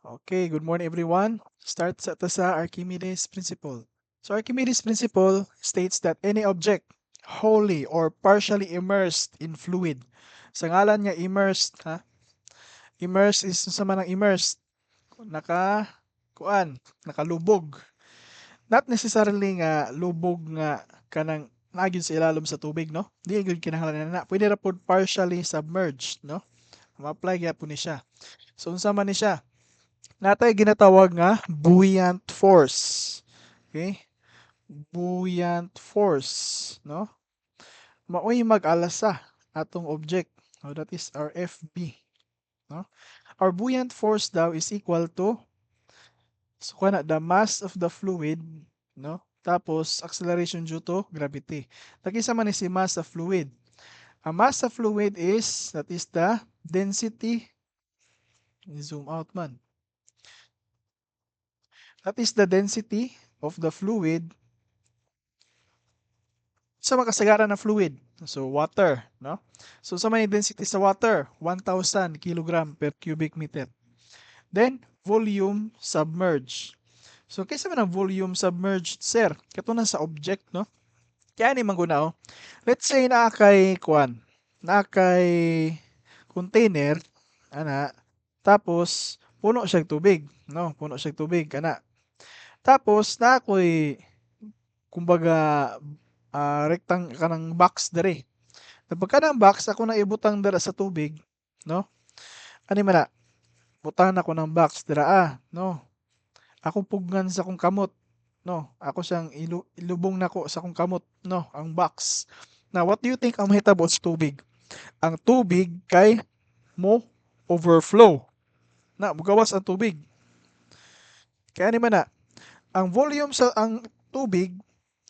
Okay, good morning everyone. Start sa Archimedes principle. So Archimedes principle states that any object wholly or partially immersed in fluid. Sa ngalan niya immersed, ha? Immersed is sa manang immersed. Naka kuan, nakalubog. Not necessarily nga lubog nga kanang nagyud sa ilalom sa tubig, no? Di gyud kinahanglan na. Pwede ra pod partially submerged, no? Ma-apply gyapon ni siya. So unsa man ni siya? Natay ginatawag nga buoyant force. Okay? Buoyant force, no? Maoy mag-alasa atong object. So that is our FB, no? Our buoyant force daw is equal to so kana the mass of the fluid, no? Tapos acceleration due to gravity. Takisa man ni si mass of fluid. Ang mass of fluid is that is the density. Zoom out man. That is the density of the fluid sa makasagaran ng fluid. So, water, no? So, sa may density sa water, 1,000 kilogram per cubic meter. Then, volume submerged. So, kaysa man ang volume submerged, sir, kato na sa object, no? Kaya ni mangguna, oh. Let's say na kay kuan, na kay container, ana, tapos puno siya tubig, no? Puno siya tubig, ana. Tapos na ako'y kumbaga rectang kanang box dere. Kapag kanang box ako na ibutang dira sa tubig, no? Ani man na, butang ako ng box dira no? Ako pugngan sa kong kamot, no? Ako siyang ilubong nako sa kong kamot, no? Ang box. Now, what do you think ang mahitabo sa tubig? Ang tubig kay mo overflow. Na, mugawas ang tubig. Kaya ni man na, ang volume sa ang tubig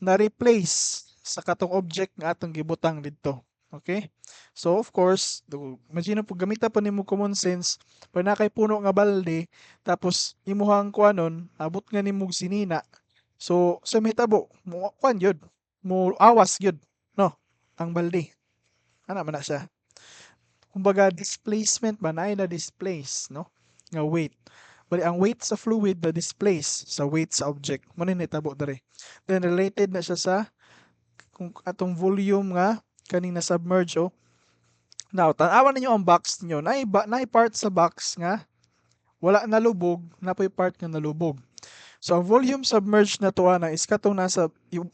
na replace sa katong object nga atong gibutang didto. Okay? So of course, imagine po gamita pa nimo common sense, pag na kay puno nga balde, tapos imuhang kuanon, abot nga nimo sinina. So sa mahitabo, mo kuan gyud, mo awas gyud, no? Ang balde. Ana man na siya. Kumbaga displacement ba na displace, no? Nga weight. Bali ang weight sa fluid na displace sa weight sa object. Mo ni nahitabo diri. Then related na siya sa kung atong volume nga kaning na-submerge oh. Now, tanawan ninyo ang box niyo. Naay part sa box nga wala nalubog, napoy part nga nalubog. So ang volume submerged na to ana is katong nasa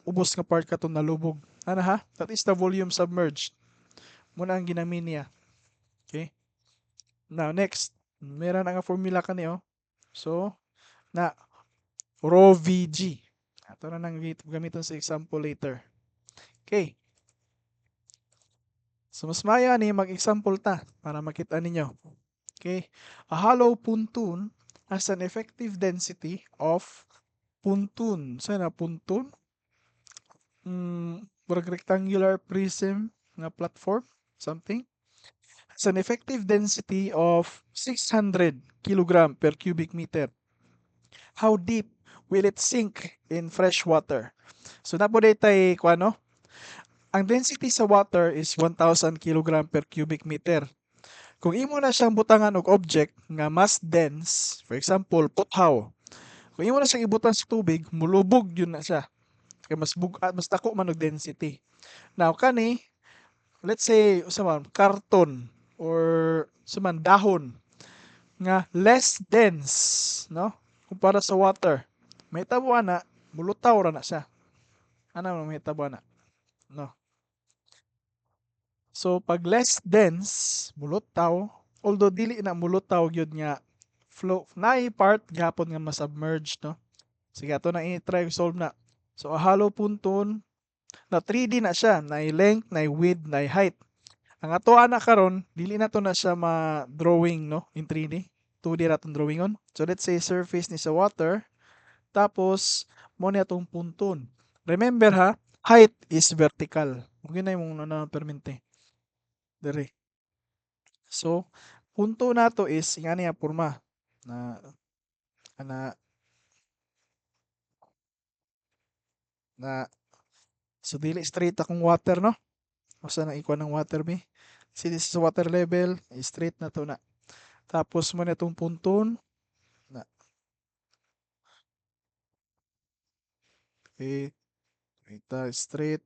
ubos nga part katong nalubog. Ana ha? That is the volume submerged. Muna ang ginamin niya. Okay? Now next, meron nga formula kani oh. So na rho VG. Ato na nang gamiton sa example later. Okay. So mas maya ni mag-example ta para makita ninyo. Okay? A hollow puntun has an effective density of puntun. Sana puntun? Rectangular prism nga platform, something. Has an effective density of 600 kilogram per cubic meter. How deep will it sink in fresh water? So napoday tay kuano? Ang density sa water is 1,000 kilogram per cubic meter. Kung imo na siyang butangan og object nga mas dense, for example, puthaw. Kung imo na siyang ibutang sa tubig, mulubog yun na siya. Kaya mas dako man og density. Now kani, let's say usa man karton or suman dahon nga less dense, no? Kumpara sa water. Mahitabo ana, mulutaw ra na siya. Ano man mahitabo ana? No. So pag less dense, mulutaw, although dili na mulutaw gyud nga flow, naay part gapon nga ma-submerge, no? Sige ato na i-try solve na. So a hollow punton na 3D na siya, naay length, naay width, naay height. Ang ato ana karon, dili na to na siya ma-drawing, no, in 3D. 2D ra tong drawing on. So let's say surface ni sa water, tapos mo ni atong punton. Remember ha, height is vertical. Mugin na imong na permente. Dere. So, punto nato is nga niya porma na na na so dili straight akong water no. Usa na ikuan ng water be. Kasi this is water level, straight na to na. Tapos mo na itong punton Okay. Ita straight.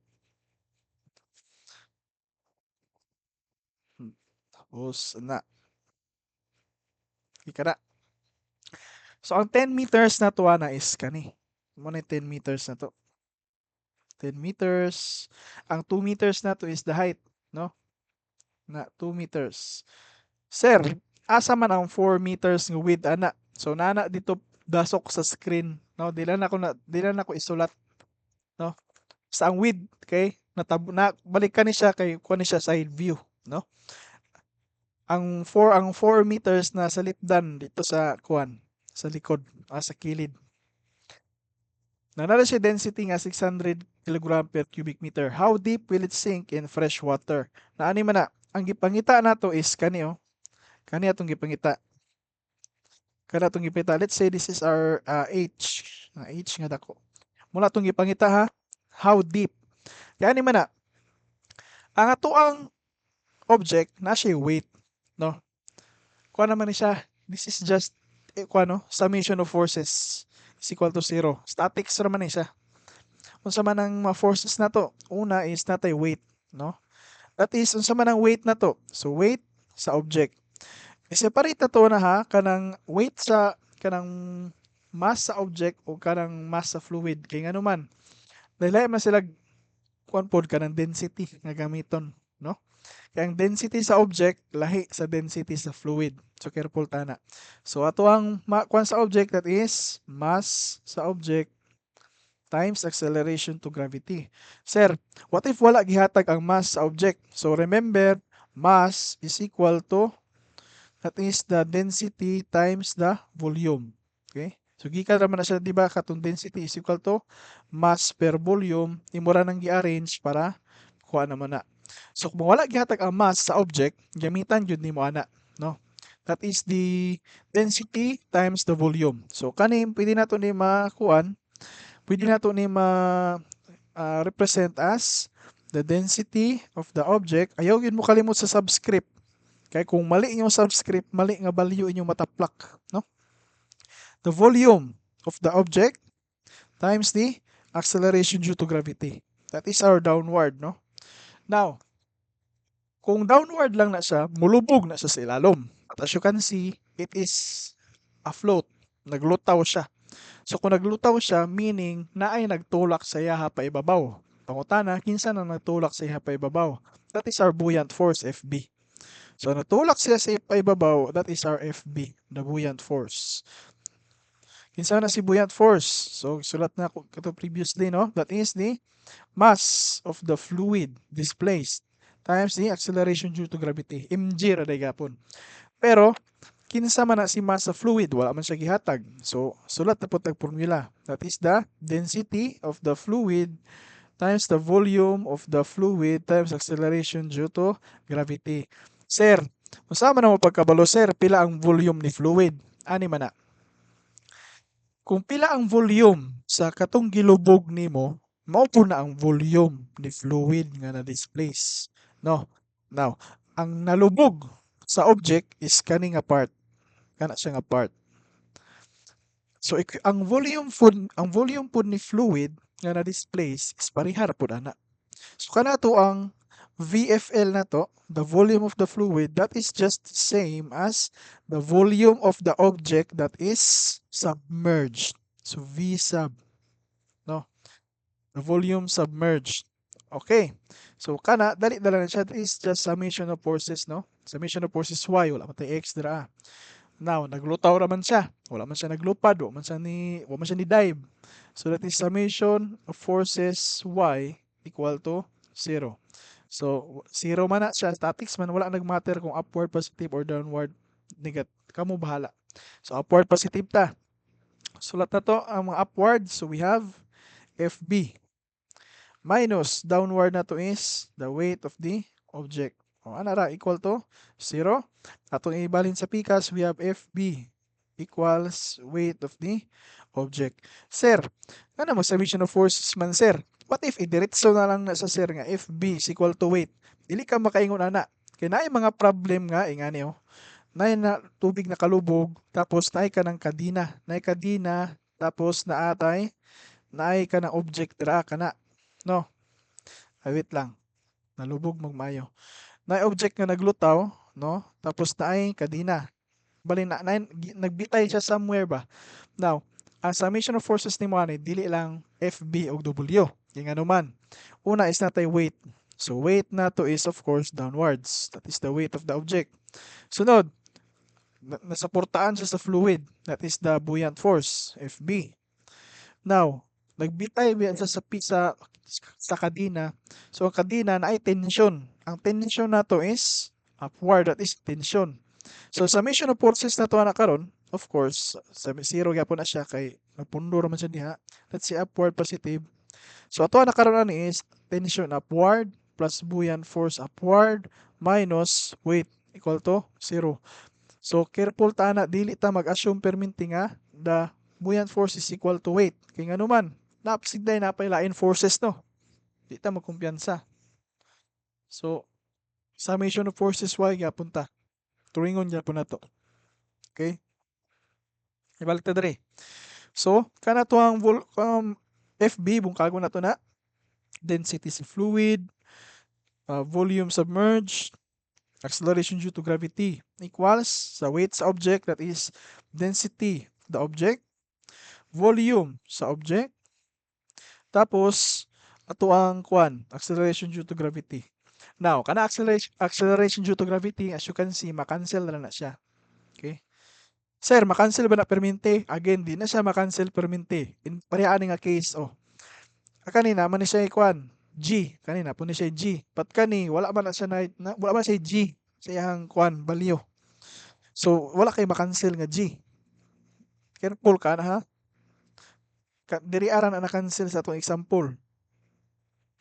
Tapos na. Ika na. So ang 10 meters na to ana is kani. Mo na 10 meters na to. 10 meters. Ang 2 meters na to is the height, no? Na 2 meters. Sir, asa man ang 4 meters nga width ana? So nana dito dasok sa screen, no? Dila na ko isulat, no? Sa ang width, okay? Na balik ni siya kay kuha ni siya side view, no? Ang 4 meters na sa lipdan dito sa kuan, sa likod, sa kilid. Nanalo siya density nga 600 kilogram per cubic meter. How deep will it sink in fresh water? Naani man na, ang gipangita nato is kani oh. Kani atong gipangita. Kana atong gipangita. Let's say this is our H. H nga dako. Muna atong gipangita ha. How deep? Kaya ni man na, ang atoang object na siya weight, no? Kuha naman ni siya. This is just kuha no, summation of forces is equal to 0. Statics naman ni siya. Unsa man ang mga forces na to? Una is natay weight, no? That is unsa man ang weight na to? So weight sa object. I-separate na to na ha kanang weight sa kanang mass sa object o kanang mass sa fluid kay ngano man. Dahil man sila kuan pod kanang density nga gamiton, no? Kaya ang density sa object lahi sa density sa fluid. So careful tana. So ato ang kuan sa object that is mass sa object times acceleration to gravity. Sir, what if wala gihatag ang mass sa object? So remember, mass is equal to, that is the density times the volume. Okay? So gikan naman na siya, di ba, katong density is equal to mass per volume, imura nang gi-arrange para kuha naman na. So kung wala gihatag ang mass sa object, gamitan jud nimo ana, no? That is the density times the volume. So kani pwede nato ni makuan, pwede nato ni represent as the density of the object. Ayaw yun mo kalimot sa subscript. Kaya kung mali yung subscript, mali nga value inyong mataplak, no? The volume of the object times the acceleration due to gravity. That is our downward, no? Now, kung downward lang na siya, mulubog na siya sa ilalom. At as you can see, it is afloat. Naglutaw siya. So kung naglutaw siya, meaning na ay nagtulak sa yaha pa ibabaw. Pangutana, kinsa na nagtulak sa yaha pa ibabaw? That is our buoyant force, FB. So nagtulak siya sa pa ibabaw, that is our FB, the buoyant force. Kinsa na si buoyant force? So sulat na ko ito previously, no? That is the mass of the fluid displaced times the acceleration due to gravity. mg ra day gapon. Pero kinsa man na si mass sa fluid, wala man siya gihatag. So sulat na pud tag formula. That is the density of the fluid times the volume of the fluid times acceleration due to gravity. Sir, unsa man mo pagkabalo sir, pila ang volume ni fluid? Ani man na. Kung pila ang volume sa katong gilubog nimo, mao po na ang volume ni fluid nga na-displace. No? Now, ang nalubog sa object is kani nga part. Kana siya nga part. So ang volume pud ni fluid nga na-displace is parihar pud ana. So kana to ang VFL na to, the volume of the fluid, that is just the same as the volume of the object that is submerged. So V sub, no? The volume submerged. Okay. So kana dali na siya, that is just summation of forces, no? Summation of forces Y, wala man tay X dira. Now, naglutaw raman siya. Wala man siya naglupad, wala man siya ni dive. So that is summation of forces Y equal to 0. So 0 man na siya, statics man, wala nagmatter kung upward positive or downward negative. Kamo bahala. So upward positive ta. Sulat na to ang mga upward. So we have FB minus downward na to is the weight of the object. O ana ra equal to 0. Atong ibalhin sa pikas, we have FB equals weight of the object. Sir, ano mo summation of forces man sir? What if idiretso na lang na sa sir nga FB is equal to weight? Dili ka makaingon ana. Kaya naay mga problem nga ingani oh. Naay na tubig na kalubog tapos naay ka ng kadina. Naay kadina tapos naatay naay ka na object dira kana, no? Ay, wait lang, nalubog magmayo. Naay object nga naglutaw, no? Tapos naay kadina. Bali nagbitay siya somewhere ba? Now, ang summation of forces ni ani dili lang FB ug W. Kay nganuman. Una is natay weight. So weight nato is of course downwards. That is the weight of the object. Sunod, nasuportahan siya sa fluid. That is the buoyant force, FB. Now, nagbitay biya siya sa kadina. So ang kadina na ay tension. Ang tension nato is upward, that is tension. So summation of forces nato na karon, of course, zero gyapon na siya kay nagpundo man siya diha. Let's say upward positive. So ato na karon ani is tension upward plus buoyant force upward minus weight equal to 0. So careful ta na dili ta mag-assume perminti nga the buoyant force is equal to weight. Kay nganuman, napsigday na pa lain forces no. Di ta magkumpiyansa. So summation of forces y gyapon ta. Turingon gyapon nato. Okay? Ibalik ta diri. So kana to ang FB bungkagon nato na density sa fluid, volume submerged, acceleration due to gravity equals sa weight sa object, that is density the object, volume sa object, tapos ato ang acceleration due to gravity. Now, kana acceleration due to gravity, as you can see, makancel na siya. Okay? Sir, makancel ba na perminti? Again, di na siya makancel perminti. In parehaan nga case, kanina man ni siya G. Kanina po ni siya G. But kani, wala man na siya wala man siya G sa iyang value. So, wala kay makancel nga G. Careful ka na ha. Diri ara na na-cancel sa atong example.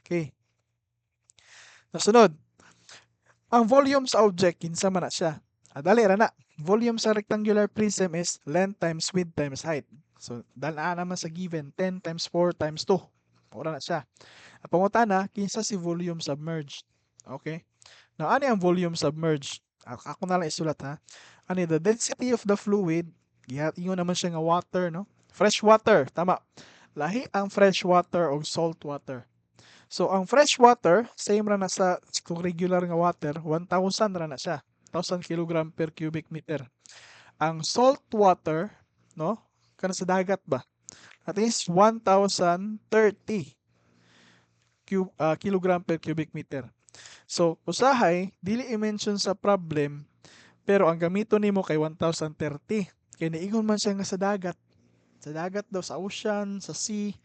Okay. Nasunod, ang volume sa object, kinsa man na siya. Dali ra na. Volume sa rectangular prism is length times width times height. So, dalaan naman sa given, 10 times 4 times 2. Ora na siya. Ang pangutana, kinsa si volume submerged. Okay? Now, ano ang volume submerged? Ako na lang isulat ha. Ano the density of the fluid, ingon naman siya nga water, no? Fresh water, tama. Lahi ang fresh water o salt water. So, ang fresh water, same ra na sa kung regular nga water, 1,000 ra na siya. 1,000 kg per cubic meter. Ang salt water, no? Kana sa dagat ba? At is 1,030 kilogram per cubic meter. So, usahay, dili i-mention sa problem, pero ang gamito nimo kay 1,030. Kaya niingon man siya nga sa dagat. Sa dagat daw, sa ocean, sa sea.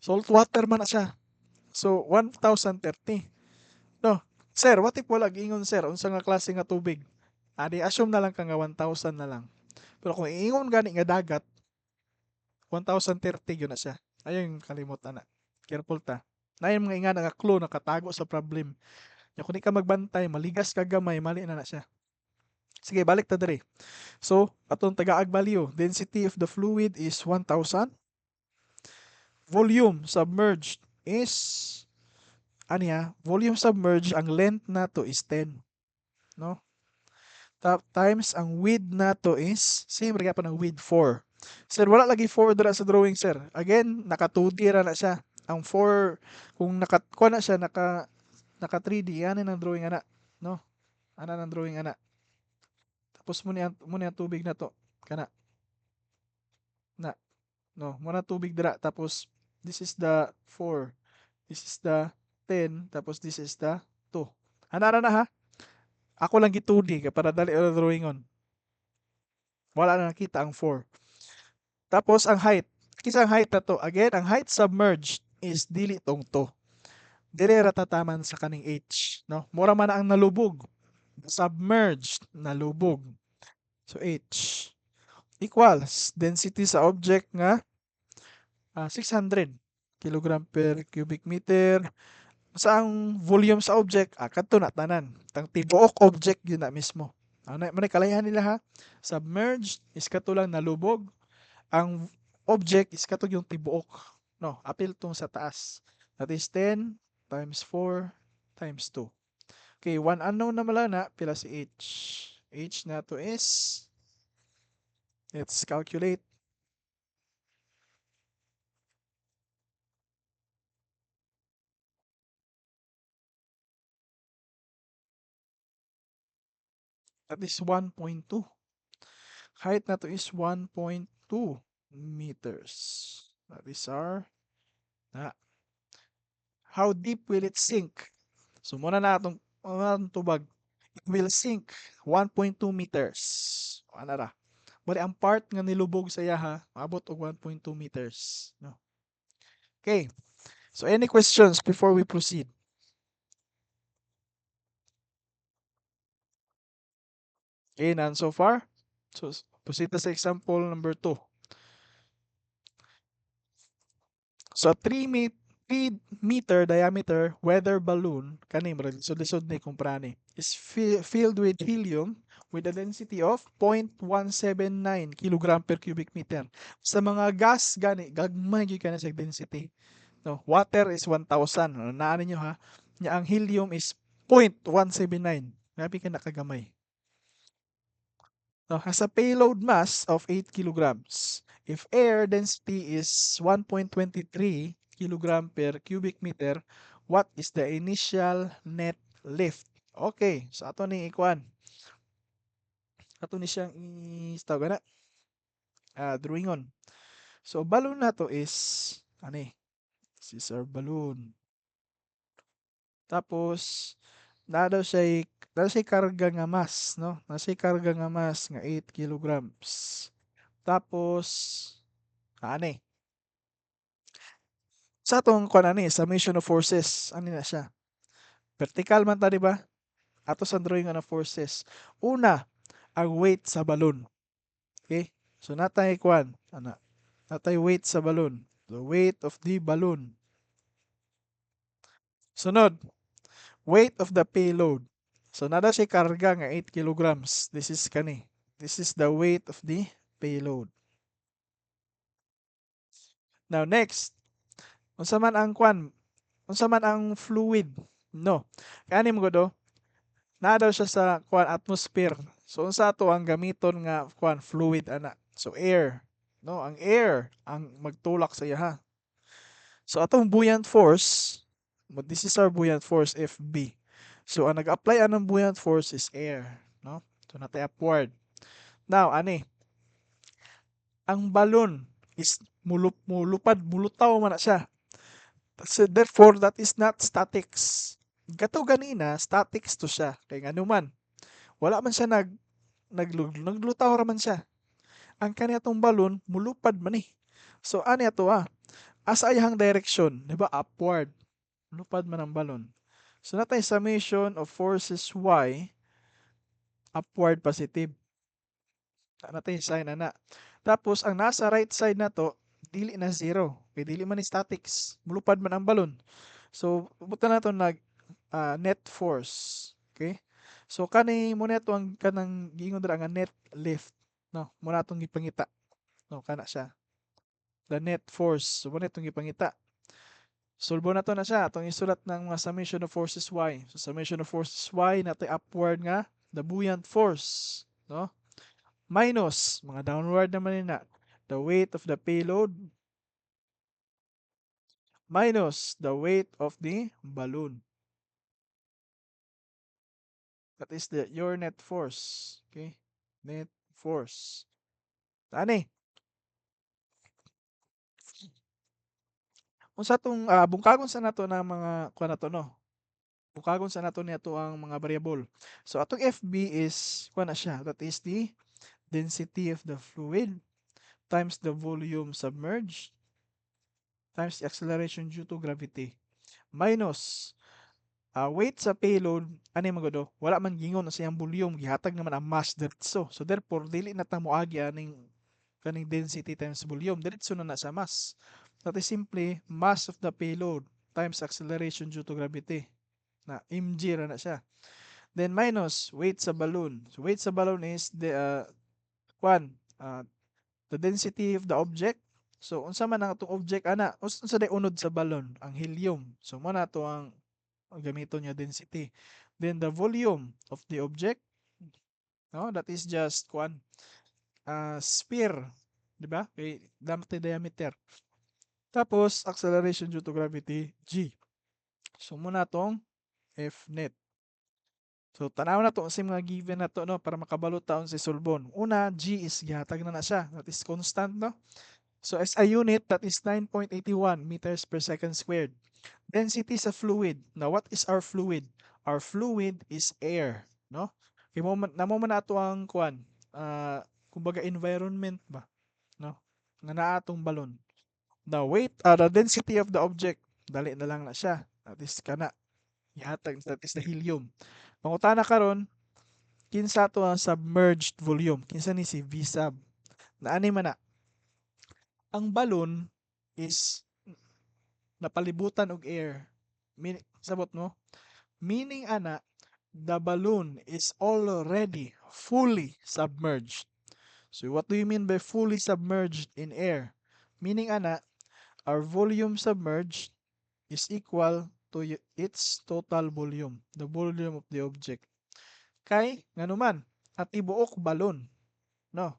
Salt water man na siya. So, 1,030. No, sir, what if wala giingon sir? Unsa nga klase nga tubig? Adi, assume na lang ka nga 1,000 na lang. Pero kung iingon gani nga dagat, 1,030 yun na siya. Ayun yung kalimutan na. Careful ta. Na yung mga ingan nga clue nakatago sa problem. Kung di ka magbantay, maligas ka gamay, mali na siya. Sige, balik ta diri. So, atong tagaag value, density of the fluid is 1,000. Volume submerged is volume submerged, ang length nato is 10, no? Times ang width nato is same ra pa ng width 4. Sir, wala lagi 4 dira sa drawing, sir. Again, naka 2D ra na siya. Ang 4 kung kuha na siya naka 3D, yan ang drawing ana, no? Ana ang drawing ana. Tapos muna ang tubig na to. Kana. Na. No, muna tubig dira. Tapos, this is the 4. This is the 10. Tapos, this is the 2. Anara na ha? Ako lang gitudi para dali ang drawing on. Wala na nakita ang 4. Tapos, ang height. Kisa ang height na to. Again, ang height submerged is dili tong to. Dire ratataman sa kaning H. No? Mura man ang nalubog. Submerged, nalubog. So, H equals density sa object nga 600 kilogram per cubic meter. Sa ang volume sa object, kadto na tanan. Tang tibuok object yun na mismo. Ano man kalayahan nila ha? Submerged is katulang nalubog. Ang object is katog yung tibuok. No, apil tong sa taas. That is 10 times 4 times 2. Okay, one unknown na malana, pila si H. H na to is, let's calculate. That is 1.2. Height na to is 1.2 meters. That is our na. How deep will it sink? So muna natong tubag. It will sink 1.2 meters. Ano ra? Bali ang part nga nilubog sa yaha maabot og 1.2 meters, no? Okay. So any questions before we proceed? Okay, none so far. So proceed na sa example number 2. So a 3 meter diameter weather balloon kani murag lisod-lisod ni kumprani is filled with helium with a density of 0.179 kilogram per cubic meter. Sa mga gas gani gagmay gyud kana sa density. No, water is 1,000. Naan ninyo ha. Nya ang helium is 0.179. Grabe ka nakagamay. Now, has a payload mass of 8 kilograms. If air density is 1.23 kilogram per cubic meter, what is the initial net lift? Okay, so ato ni ikuan. Ato ni siyang tawag na drawingon. So balloon na to is ani, this is our balloon. Tapos na daw siya karga nga mass, no? Na siya karga nga mass nga 8 kilograms. Tapos ani sa atong kuan ani summation of forces ani na siya. Vertical man ta di ba? Ato sa drawing nga forces. Una, ang weight sa balloon. Okay? So natay kuan ana. Natay weight sa balloon. The weight of the balloon. Sunod, weight of the payload. So nada siya karga nga 8 kilograms. This is kani. This is the weight of the payload. Now next, unsa man ang kuan? Unsa man ang fluid? No. Kani mo do? Naa daw siya sa kuan atmosphere. So unsa to ang gamiton nga kuan fluid ana? So air. No, ang air ang magtulak sa iya ha. So atong buoyant force, but this is our buoyant force FB. So ang nag-apply anong buoyant force is air, no? So natay upward. Now ani, ang balloon is mulutaw man na siya. So therefore that is not statics. Gato ganina, statics to siya. Kay ngano man, wala man siya naglutaw ra man siya. Ang kaniyatong balloon mulupad man eh. So ani ato asa iyang direction, di ba? Upward. Lupad man ang balloon. So natay summation of forces y upward positive. Natay sign ana. Tapos ang nasa right side na to dili na zero. Kay dili man ni statics. Mulupad man ang balloon. So buta na to nag net force. Okay? So kani mo neto ang kanang giingon dira nga net lift, no? Mo natong gipangita. No, kana siya. The net force. So mo netong gipangita. Solbo na to na siya. Atong isulat ng mga summation of forces y. So summation of forces y natay upward nga the buoyant force, no? Minus mga downward naman nina the weight of the payload minus the weight of the balloon. That is your net force. Okay? Net force. Ani? Unsa tong bungkagon sa nato na mga kuan nato no? Bungkagon sa nato niadto ang mga variable. So atong FB is kuan na siya. That is the density of the fluid times the volume submerged times the acceleration due to gravity minus weight sa payload ani man wala man gingon sa iyang volume gihatag naman ang mass diretso. So therefore dili na ta moagi aning kaning density times volume diretso na sa mass. That is simply mass of the payload times acceleration due to gravity na mg ra na siya. Then minus weight sa balloon. So weight sa balloon is the kwan the density of the object. So unsa man ang atong object ana? Unsa day unod sa balloon? Ang helium. So mo na to ang gamiton niya density. Then the volume of the object, no? That is just kwan sphere, di ba? Kay diameter. Tapos acceleration due to gravity g. So mo na tong F net. So tanaw na to sa mga given na to no para makabalot taon si sulbon. Una, G is gihatag na siya. That is constant no. So as a unit, that is 9.81 meters per second squared. Density sa fluid. Now what is our fluid? Our fluid is air, no? Kay mo namo man ato ang kuan. Kumbaga environment ba, no? Nga naa atong balon. The density of the object, dali na lang na siya. That is kana. Ihatag, that is the helium. Pangutana karon, kinsa to ang submerged volume? Kinsa ni si V-sub? Naani man na. Ang balon is napalibutan og air. Sabot mo? Meaning ana, the balloon is already fully submerged. So what do you mean by fully submerged in air? Meaning ana, our volume submerged is equal to its total volume, the volume of the object. Kay nganuman, at tibuok balon, no,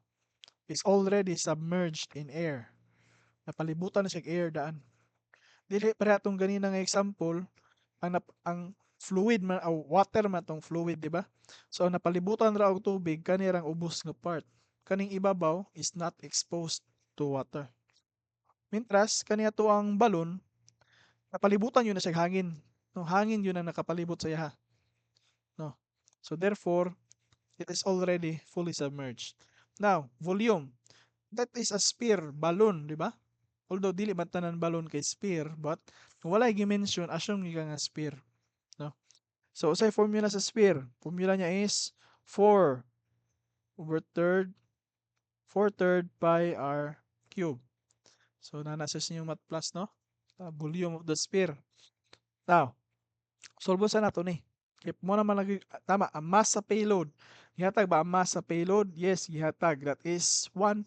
is already submerged in air. Napalibutan na siya air daan. Dili para atong ganina nga example, ang fluid man o water man tong fluid, di ba? So napalibutan ra og tubig kani rang ubos nga part. Kaning ibabaw is not exposed to water. Mintras kani ato ang balon napalibutan yun na siya hangin. No, hangin yun ang nakapalibot sa iha. No. So therefore, it is already fully submerged. Now, volume. That is a sphere, balloon, di ba? Although dili man tanan balloon kay sphere, but kung walay gi-mention, assume nga nga sphere. No? So, usay formula sa sphere. Formula niya is 4 over 4 third pi r cube. So, nasa sa inyo math plus, no? Volume of the sphere. Now, solve sa nato ni. Kaya mo naman lagi, tama, ang mass sa payload. Gihatag ba ang mass sa payload? Yes, gihatag. That is 8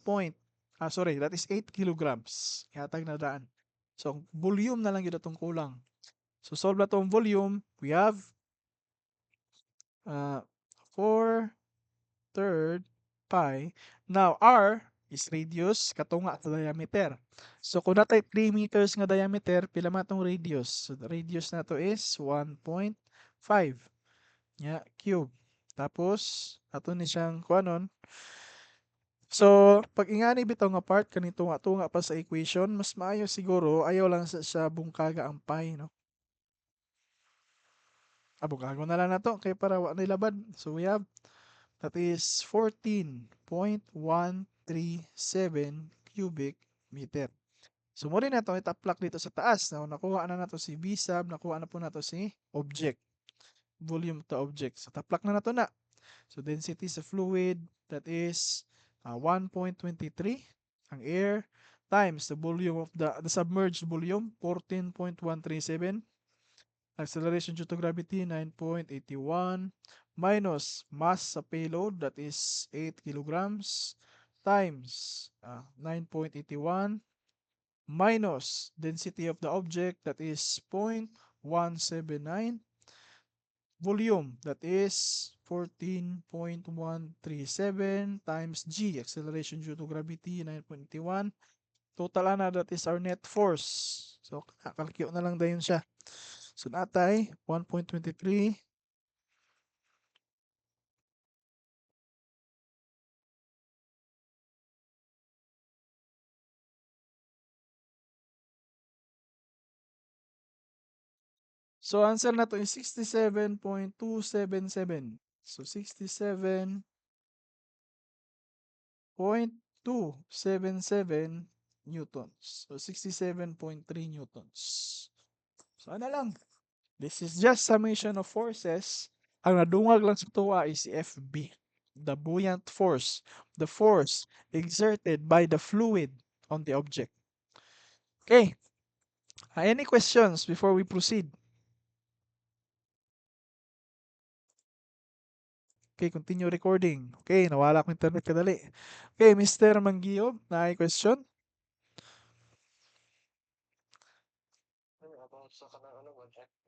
kilograms. Gihatag na daan. So, volume na lang yun itong kulang. So, solve na itong volume. We have 4 third pi. Now, R is radius, katunga sa diameter. So, kung natay 3 meters nga diameter, pila man itong radius? So, the radius na to is 1.5 cube. Tapos, ato ni siyang kuanon. So, pag ingani bitaw nga part kani tunga-tunga pa sa equation, mas maayo siguro ayaw lang sa bungkaga ang pi, no? Bungkago na lang nato kay para wa nilabad. So we have that is 14.137 cubic meter. So mo rin nato itaplak dito sa taas. Now, nakuha na nato si V sub, nakuha na po nato si object. Volume to object. So taplak na nato na. So density sa fluid, that is 1.23 ang air times the volume of the submerged volume 14.137, acceleration due to gravity 9.81 minus mass sa payload, that is 8 kilograms, times 9.81 minus density of the object, that is 0.179, volume, that is 14.137 times g, acceleration due to gravity 9.81. Total ana, that is our net force. So kakalkyo na lang dayon siya. So natay 1.23 So answer na to is 67.277. So 67.277 newtons. So 67.3 newtons. So ano lang. This is just summation of forces. Ang nadungag lang sa tuwa is si FB. The buoyant force. The force exerted by the fluid on the object. Okay. Any questions before we proceed? Okay, continue recording. Okay, nawala ko internet kadali. Okay, Mr. Manggiyob, na question? About sa kanang ano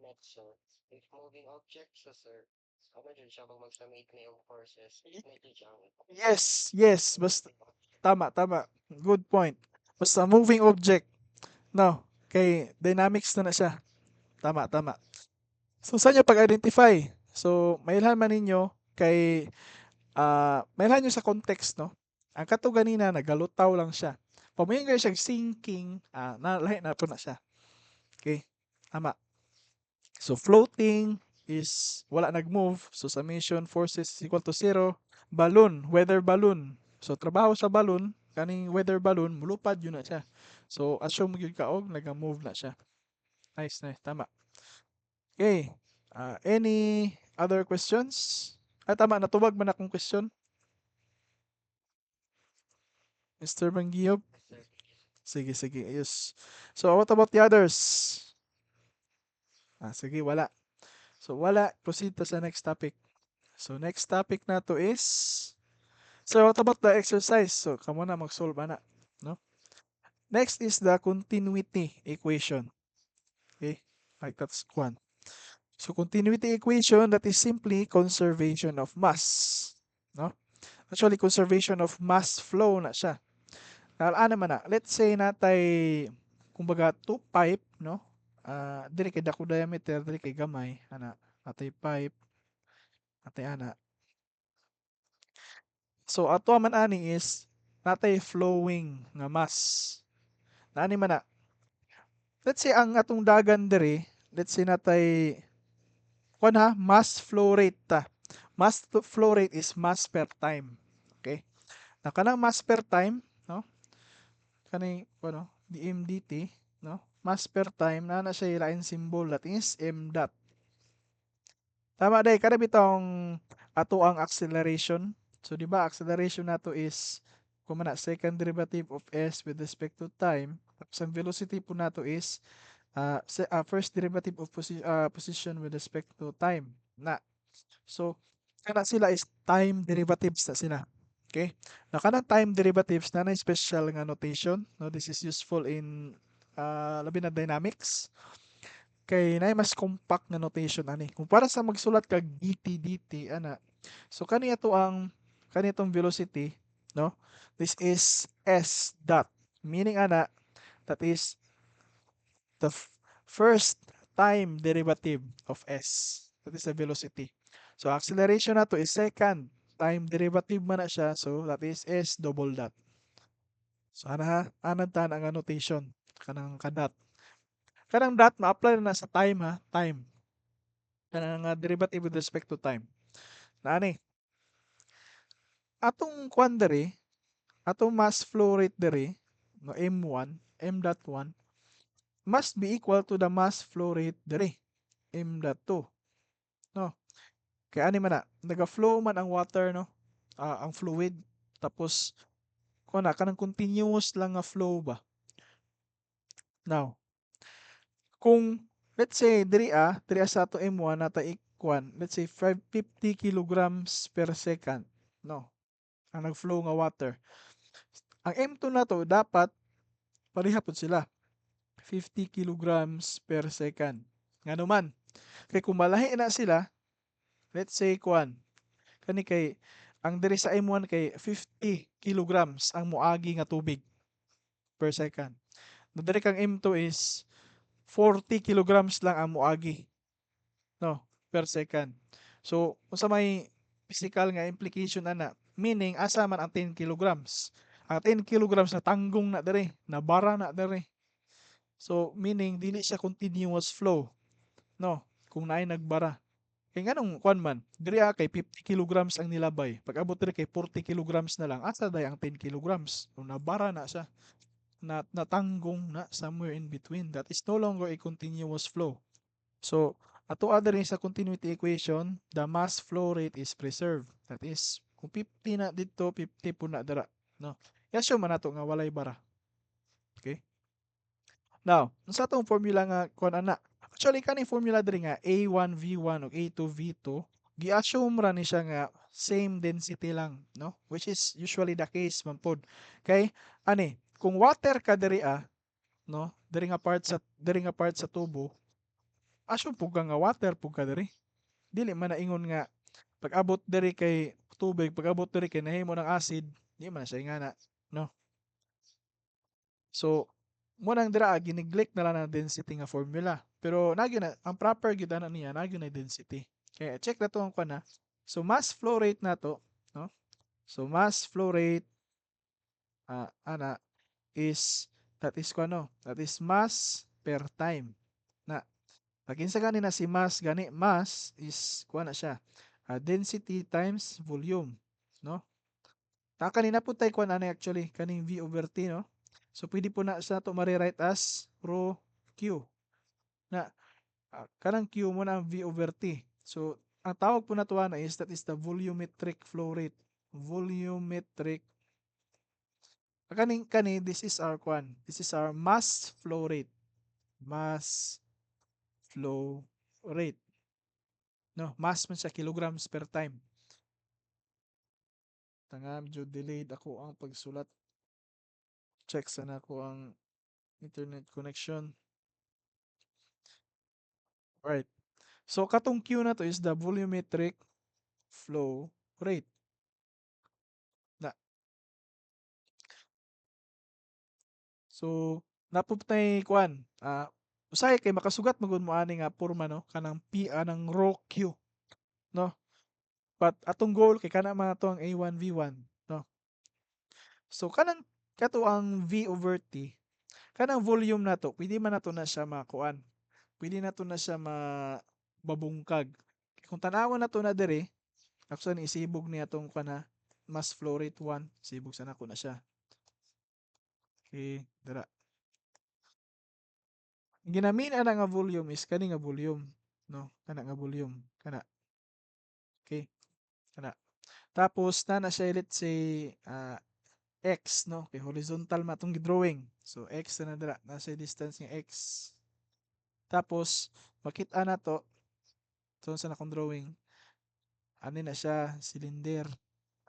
net sir. If moving object sir, ano dyan siya pag mag-summate na yung forces, medyo siya. Yes. Basta, tama. Good point. Basta moving object. No, kay dynamics na siya. Tama. So, saan niya pag-identify? So mailhan man ninyo kay mailhan nyo sa context, no? Ang kato ganina nagalutaw lang siya. Pamayon kayo siya sinking, lahi na po na siya. Okay? Tama. So floating is wala nag-move. So summation forces is equal to 0. Balloon, weather balloon. So trabaho sa balloon, kaning weather balloon, mulupad yun na siya. So assume yun kaog, nag-move na siya. Nice, nice. Tama. Okay. Any other questions? Tama, natubag man akong question, Mr. Banggiyog. Yes, sir. Sige, sige. Yes. So what about the others? Sige, wala. So wala, proceed to sa next topic. So next topic na to is, so what about the exercise? So kamo na mag-solve ana, no? Next is the continuity equation. Okay? Like that's one. So continuity equation, that is simply conservation of mass, no? Actually conservation of mass flow na siya. Ano man na, let's say natay kumbaga two pipe, no? Diri kay dako diameter, diri kay gamay, ana, natay pipe, natay ana. So ato man ani is natay flowing nga mass. Naani man na. Let's say ang atong dagan diri, let's say natay kuan ha, mass flow rate ta. Flow rate is mass per time. Okay? Na kanang mass per time, no? Kani ano, dmdt, no? Mass per time na na siya lain symbol that is m dot. Tama day kada bitong ato ang acceleration. So di ba acceleration nato is kumana second derivative of s with respect to time. Tapos ang velocity po nato is first derivative of position with respect to time. Na. So kana sila is time derivatives na sila. Okay? Na kanang time derivatives na special nga notation. No, this is useful in labi na dynamics. Kay na mas compact nga notation ani. Kung para sa magsulat kag dt ana. So kanitong velocity, no? This is s dot. Meaning ana that is the first time derivative of s. That is the velocity. So acceleration nato is second time derivative man na siya. So that is s double dot. So anad ta ang annotation kanang kadat. Kanang dot ma-apply na sa time ha, time. Kanang derivative with respect to time. Naani, atong kwan diri, atong mass flow rate diri, no m1, m.1 must be equal to the mass flow rate diri, m.2. No? Kaya ani man na, naga-flow man ang water, no? Ang fluid. Tapos, kung na, kanang continuous lang nga flow ba? Now, kung, let's say, diri sa ato M1, nata ikwan, let's say, 550 kilograms per second. No? Ang nag-flow nga water. Ang M2 na to, dapat, parihapon sila. 50 kilograms per second. Nga naman. Kaya kung malahi na sila, let's say, kwan, kani kay ang diri sa M1 kay 50 kilograms ang moagi nga tubig per second. Na diri kang M2 is 40 kilograms lang ang moagi, no, per second. So unsa may physical nga implication ana, meaning asa man ang 10 kilograms. Ang 10 kilograms na tanggong na diri, na bara na diri. So meaning dili siya continuous flow, no, kung naay nagbara. Kay nganong kuan man, diri kay 50 kilograms ang nilabay. Pag abot diri kay 40 kilograms na lang, asa day ang 10 kilograms? So nabara na siya. Natanggong na somewhere in between. That is no longer a continuous flow. So ato diri sa continuity equation, the mass flow rate is preserved. That is kung 50 na dito, 50 po na dara, no? Yasyo man nato nga walay bara. Okay? Now, sa atong formula nga kuan ana, actually kaning formula diri nga A1V1 ug A2V2, gi-assume ra ni siya nga same density lang, no? Which is usually the case man pod. Kay ani, kung water ka diri no? Diri nga part sa tubo, assume pug ka nga water pug ka diri. Dili man na ingon nga pag abot diri kay tubig, pag abot diri kay nahimo ng acid, di man siya ingana, no? So, mo nang dira gineglect na lang ang density nga formula. Pero nagyo na ang proper gyud ana niya nagyo na density. Kaya check na to ang kuan na. So mass flow rate na to, no? So mass flow rate ana is that is kuan no, that is mass per time. Na pag kinsa gani na si mass gani, mass is kuan na siya. Density times volume, no? Ta kanina po tay kuan ani actually kaning V over T, no? So pwede po na sa to mare-write as rho Q na kanang Q mo na ang V over T. So ang tawag po na to ana is that is the volumetric flow rate. Volumetric kani this is our kwan. This is our mass flow rate. Mass flow rate. No, mass man siya kilograms per time. Tanga medyo delayed ako ang pagsulat. Check sana ko ang internet connection. Right. So katong Q na to is the volumetric flow rate. Na. So napuptay kuan. Usay kay makasugat magud mo ani nga porma no kanang P anang rho Q, no? But atong goal kay kana man ato ang A1V1, no? So kanang kato ang V over T, kanang volume nato pwede man nato na siya makuan. Pwede nato na siya mabungkag. Kung tanawon nato na dire, actually isibog niya tong kana mass flow rate 1, sibog sana ko na siya. Okay, dira. Ginamit ana nga volume is kani nga volume, no? Kana nga volume, kana. Okay, kana. Tapos na siya let's say x, no? Okay, horizontal matong drawing. So x na dira, nasa distance nga x. Tapos makita na to, so sa akong drawing, ano na siya, cylinder,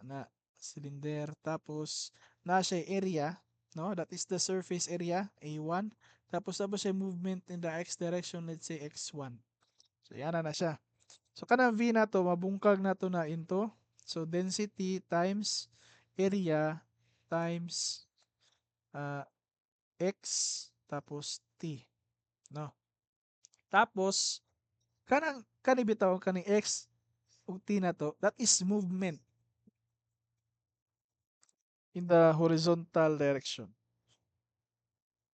na cylinder. Tapos na siya area, no? That is the surface area, A1. Tapos siya movement in the x direction, let's say x1. So yan na siya. So kanang V na to, mabungkag na to na into. So density times area times uh, x tapos t, no? Tapos kani bitaw kaning x ug t na to, that is movement in the horizontal direction.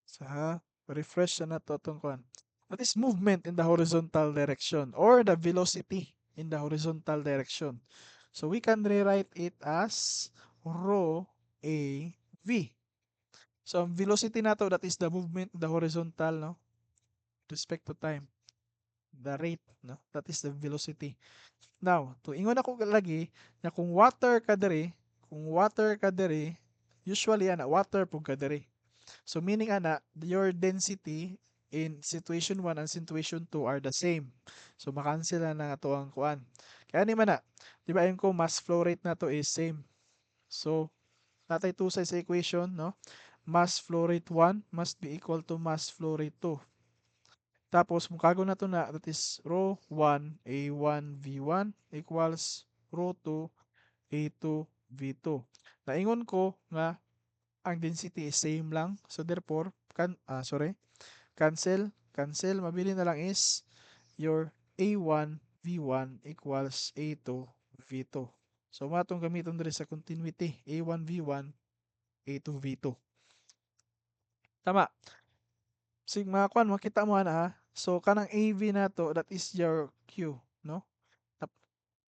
Sa refresh na to atong kuan. That is movement in the horizontal direction or the velocity in the horizontal direction. So we can rewrite it as rho a v. So ang velocity nato that is the movement in the horizontal, no? Respect to time. The rate, no? That is the velocity. Now, tuingon ako lagi na kung water ka diri, usually ana water pug ka diri. So meaning ana your density in situation 1 and situation 2 are the same. So makancel na ato ang kuan. Kaya ni man na, di ba ko mass flow rate na to is same. So natay two sa equation, no? Mass flow rate 1 must be equal to mass flow rate 2. Tapos mukago na to na that is rho 1 A1 V1 equals rho 2 A2 V2. Naingon ko nga ang density is same lang. So therefore, cancel, mabili na lang is your A1 V1 equals A2 V2. So matong gamiton diri sa continuity, A1 V1 A2 V2. Tama. Sigma kwan makita mo ana ha. So kanang AV na to that is your Q, no?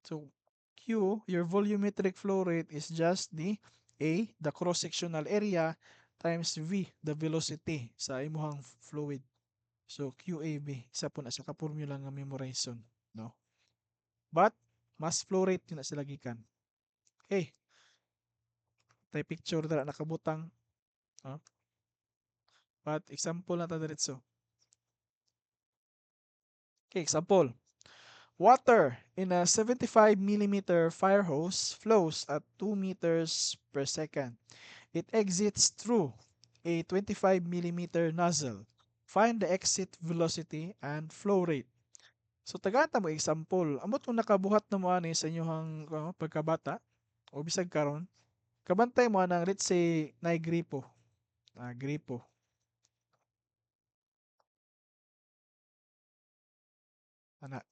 So Q, your volumetric flow rate is just the A, the cross-sectional area times V, the velocity sa imuhang fluid. So QAV, isa po na sa ka-formula nga memorization, no? But mass flow rate yun na sila gikan. Okay. Tay picture dara nakabutang, no? But example na ta diretso. Okay, example. Water in a 75 millimeter fire hose flows at 2 meters per second. It exits through a 25 millimeter nozzle. Find the exit velocity and flow rate. So tagata mo example. Amot kung nakabuhat na mo ani sa inyong pagkabata o bisag karon, kabantay mo anang let's say na gripo. Gripo.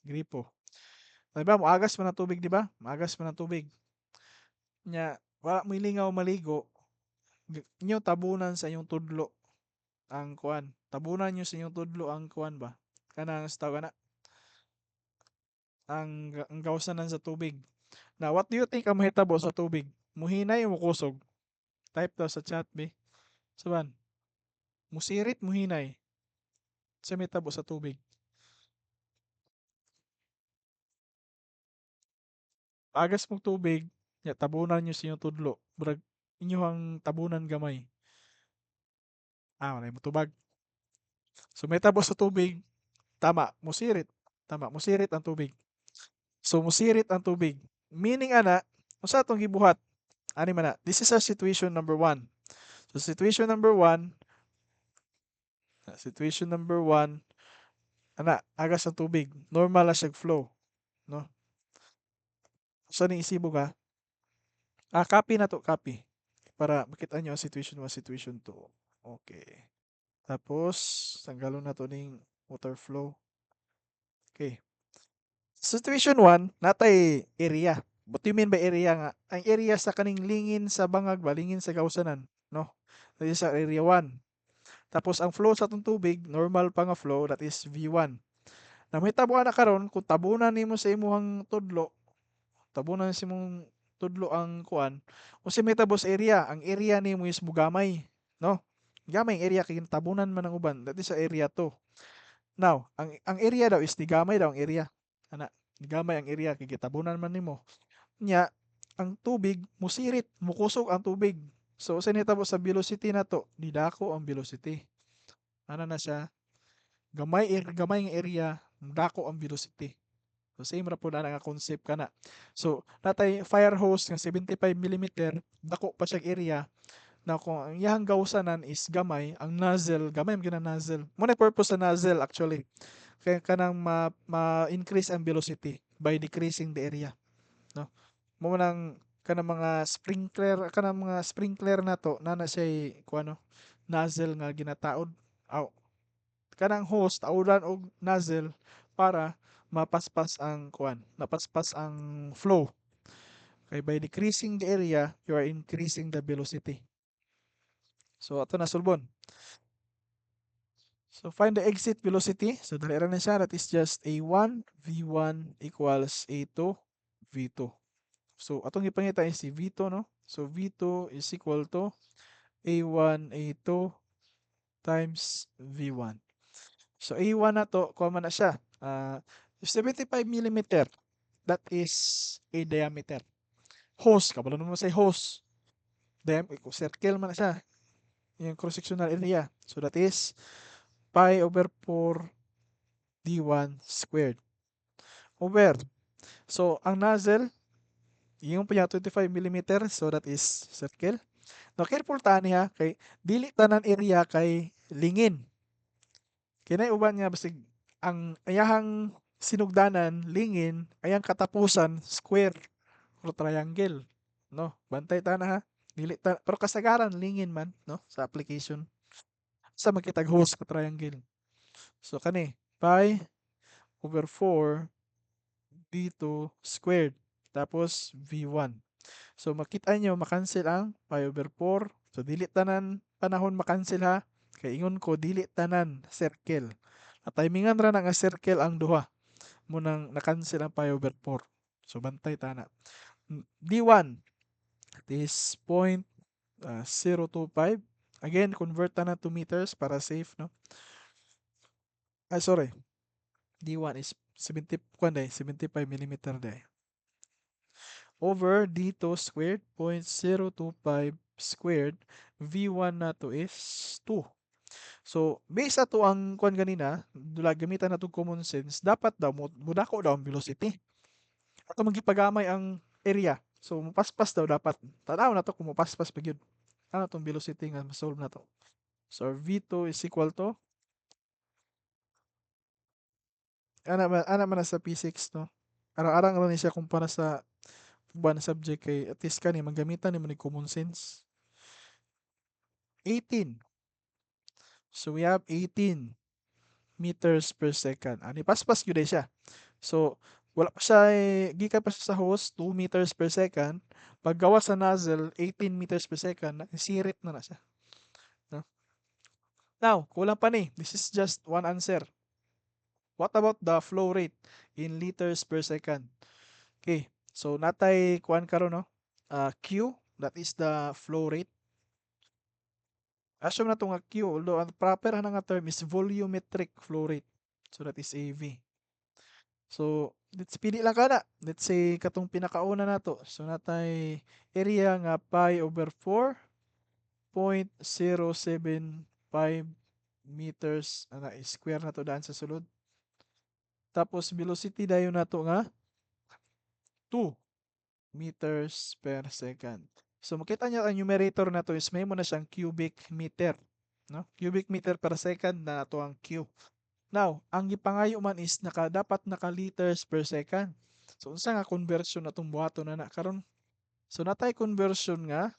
Gripo. Diba, moagas man ang tubig, di ba? Maagas man ang tubig. Nya, wala mo lingaw maligo, inyo tabunan sa inyong tudlo ang kuan. Tabunan nyo sa inyong tudlo ang kuan ba? Kanang sa tawag na, ang gawsanan sa tubig. Now, what do you think ang mahitabo sa tubig? Muhinay o mukusog? Type daw sa chat, be. Saban, musirit, muhinay. Sa mahitabo sa tubig. Agas mong tubig, ya, tabunan nyo sa inyong tudlo. Brag, inyo ang tabunan gamay. Wala mo tubag. So, mahitabo sa tubig, tama, musirit. Tama, musirit ang tubig. So, musirit ang tubig. Meaning ana, kung sa itong gibuhat, ani man na, this is a situation number one. So, situation number one, ana, agas ang tubig. Normal na siya flow. No? So, ni isibo ka, copy na to, copy. Para makita nyo ang situation 1, situation 2. Okay. Tapos, tanggalon na to ning water flow. Okay. Situation 1, natay area. What do you mean by area nga? Ang area sa kaning lingin sa bangag ba, lingin sa kausanan, no? That is sa area 1. Tapos ang flow sa atong tubig, normal pa nga flow, that is V1. Na may tabuan na karon kung tabunan nimo sa imong tudlo, tabunan sa imong tudlo ang kuan, o si metabos area, ang area nimo is mugamay, no? Gamay ang area kay tabunan man ang uban, that is sa area 2. Now, ang area daw is digamay daw ang area. Ana, digamay ang area kay gitabunan man nimo. Nya, ang tubig musirit, mukusog ang tubig. So sa nitabo sa velocity na to, nidako ang velocity. Ano na siya? Gamay nga area, dako ang velocity. So same ra pud ana nga concept kana. So natay fire hose nga 75 millimeter, dako pa siya area na kung ang iyang gawsanan is gamay, ang nozzle, gamay man gyud ang nozzle. Mo na purpose sa nozzle actually. Kaya kanang ma-increase ang velocity by decreasing the area, no? Mo nang kanang mga sprinkler na to na siya kuano nozzle nga ginataod. Aw, kanang hose taudan og nozzle para mapaspas ang kuan, mapaspas ang flow. Kay by decreasing the area, you are increasing the velocity. So ato na sulbon. So find the exit velocity. So dali ra na siya, that is just A1 V1 equals A2 V2. So atong ipangita is si V2, no? So V2 is equal to A1 A2 times V1. So A1 na to, kuha man na siya. 75 millimeter. That is a diameter. Hose, kabalo naman sa hose. Circle man na siya. Yung cross-sectional area. So that is pi over 4 D1 squared. Over. So ang nozzle, yung pa 25 millimeter. So that is circle. Now, careful ta niya kay dili tanan area kay lingin. Kinay uban nga basig ang ayahang sinugdanan lingin, ayang katapusan square or triangle, no? Bantay ta na ha. Dili ta pero kasagaran lingin man, no, sa application. Sa makitag host ka triangle. So kani pi over 4 d2 squared tapos v1. So makita nyo makancel ang pi over 4. So dili tanan panahon makancel ha. Kay ingon ko dili tanan circle. At timingan ra na nga circle ang duha. Munang na-cancel ang pi over 4. So bantay tana. D1 is 0.025. Again, convert na to meters para safe, no? Sorry. D1 is 75 millimeter day. Over D2 squared, 0.025 squared. V1 na to is 2. So, based ato ang kuan ganina, dula gamitan nato common sense, dapat daw mudako daw ang velocity. Ato magipagamay ang area. So, mupaspas daw dapat. Tanaw na to kung mupaspas pa gyud. Ano tong velocity nga solve na to. So, V2 is equal to ana man na sa P6, no. Arang-arang ra ni siya kumpara sa uban subject kay at least kani magamitan nimo ni common sense. 18. So, we have 18 meters per second. Ani paspas gyud siya. So, wala pa siya gikan pa siya sa hose 2 meters per second. Paggawa sa nozzle 18 meters per second, sirit na siya. No? Now, kulang pa ni. This is just one answer. What about the flow rate in liters per second? Okay. So natay kuan karon no. Q, that is the flow rate. Assume na to nga Q, although ang proper nga term is volumetric flow rate. So that is AV. So let's pili lang kana. Let's say katong pinakauna nato. So natay area nga pi over 4.075 meters ana square na to daan sa sulod. Tapos velocity dayon nato nga 2 meters per second. So makita niyo ang numerator na to is may mo na siyang cubic meter, no? Cubic meter per second na to ang Q. Now, ang gipangayo man is dapat naka liters per second. So unsa nga conversion natong buhaton na karon? So natay conversion nga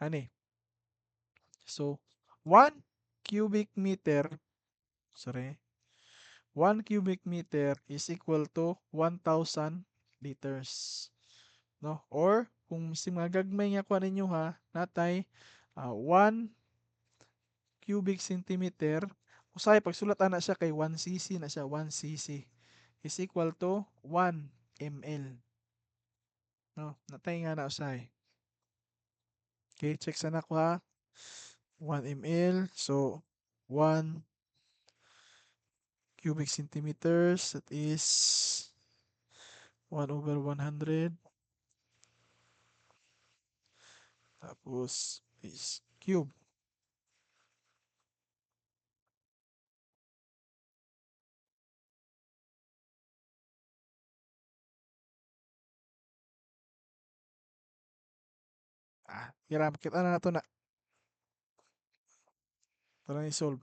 ani. So 1 cubic meter, sorry, 1 cubic meter is equal to 1,000 liters. No? Or kung si mga gagmay nga kuha ninyo ha, natay 1 cubic centimeter, usahay pagsulat ana siya kay 1 cc na siya, 1 cc is equal to 1 ml. No? Natay nga na usahay. Okay, check sana ko ha. 1 ml, so 1 cubic centimeters, that is 1 over 100. Tapos is cube. Hiram, kita na nato na. Tara i-solve.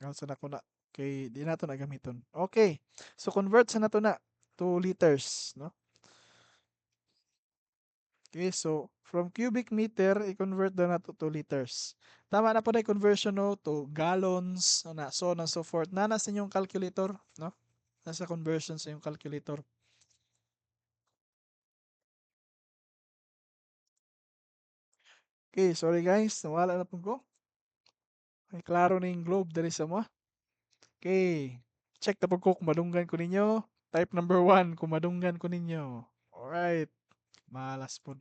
Sa na ko na. Kay di nato na gamiton. Okay. So convert sa nato na to liters, no? Okay, so from cubic meter, i-convert na nato to liters. Tama na po na conversion no to gallons, na so on and so forth. Nasa inyong calculator, no? Nasa conversion sa inyong calculator. Okay, sorry guys, nawala na po ko. Ay, klaro na yung globe dali sa mo. Okay, check na po ko kung madunggan ko ninyo. Type number 1 kung madunggan ko ninyo. Alright, malas po.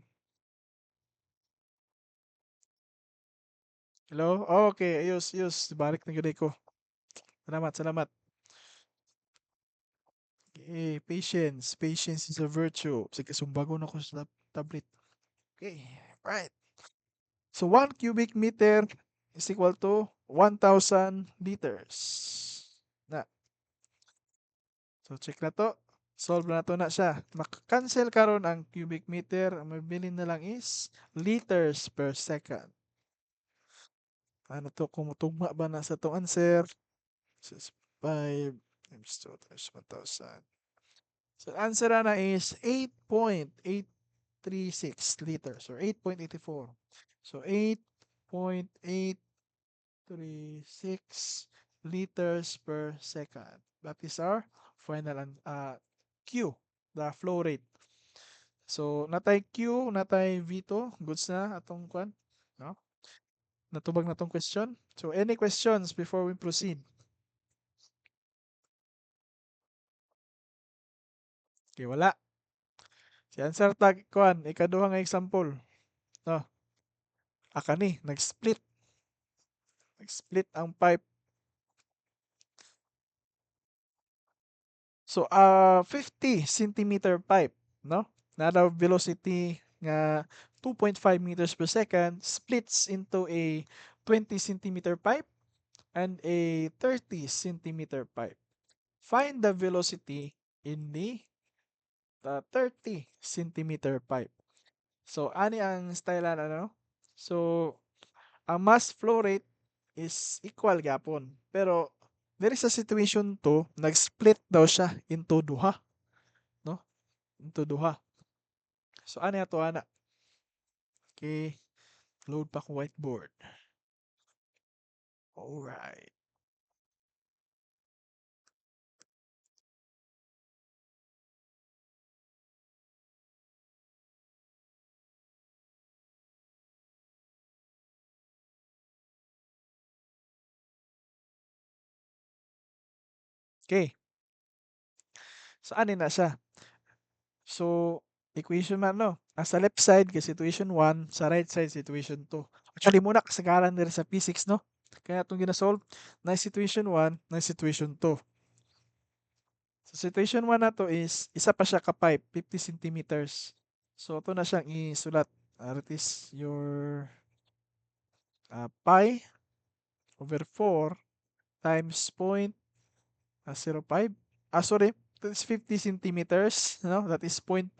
Hello? Okay, ayos, ayos. Balik na ganoy ko. Salamat, salamat. Okay, patience. Patience is a virtue. Sige, sumbago na ko sa tablet. Okay, right. So 1 cubic meter is equal to 1,000 liters. Na. So check na to. Solve na to na siya. Maka-cancel karon ang cubic meter. Ang mabili na lang is liters per second. Ano to? Kung tugma ba na sa to answer? This is 5 times 2 times 1,000. So answer na is 8.836 liters or 8.84. So 8.836 liters per second. That is our final Q, the flow rate. So natay Q, natay V2, goods na atong kwan, no? Natubag na tong question. So any questions before we proceed? Okay, wala. Si answer tag kwan, ikaduha nga example. No, ni, nag-split. Nag-split ang pipe. So, 50 centimeter pipe, no? Nada velocity nga 2.5 meters per second splits into a 20 centimeter pipe and a 30 centimeter pipe. Find the velocity in the 30 centimeter pipe. So, ani ang style ano? So, ang mass flow rate is equal gapon. Pero, there is a situation to, nag-split daw siya into duha. No? Into duha. So, ano to ana? Okay. Load pa ko whiteboard. Alright. Okay. So, ano na siya? So, equation man, no? Sa left side, kay situation 1, sa right side, situation 2. Actually, muna, kasagaran nila sa physics, no? Kaya itong ginasolve, na situation 1, na situation 2. So, situation 1 na to is, isa pa siya ka-pipe, 50 centimeters. So, ito na siyang isulat. That is your pi over 4 times point 0.5. Sorry, that is 50 centimeters. No? That is 0.5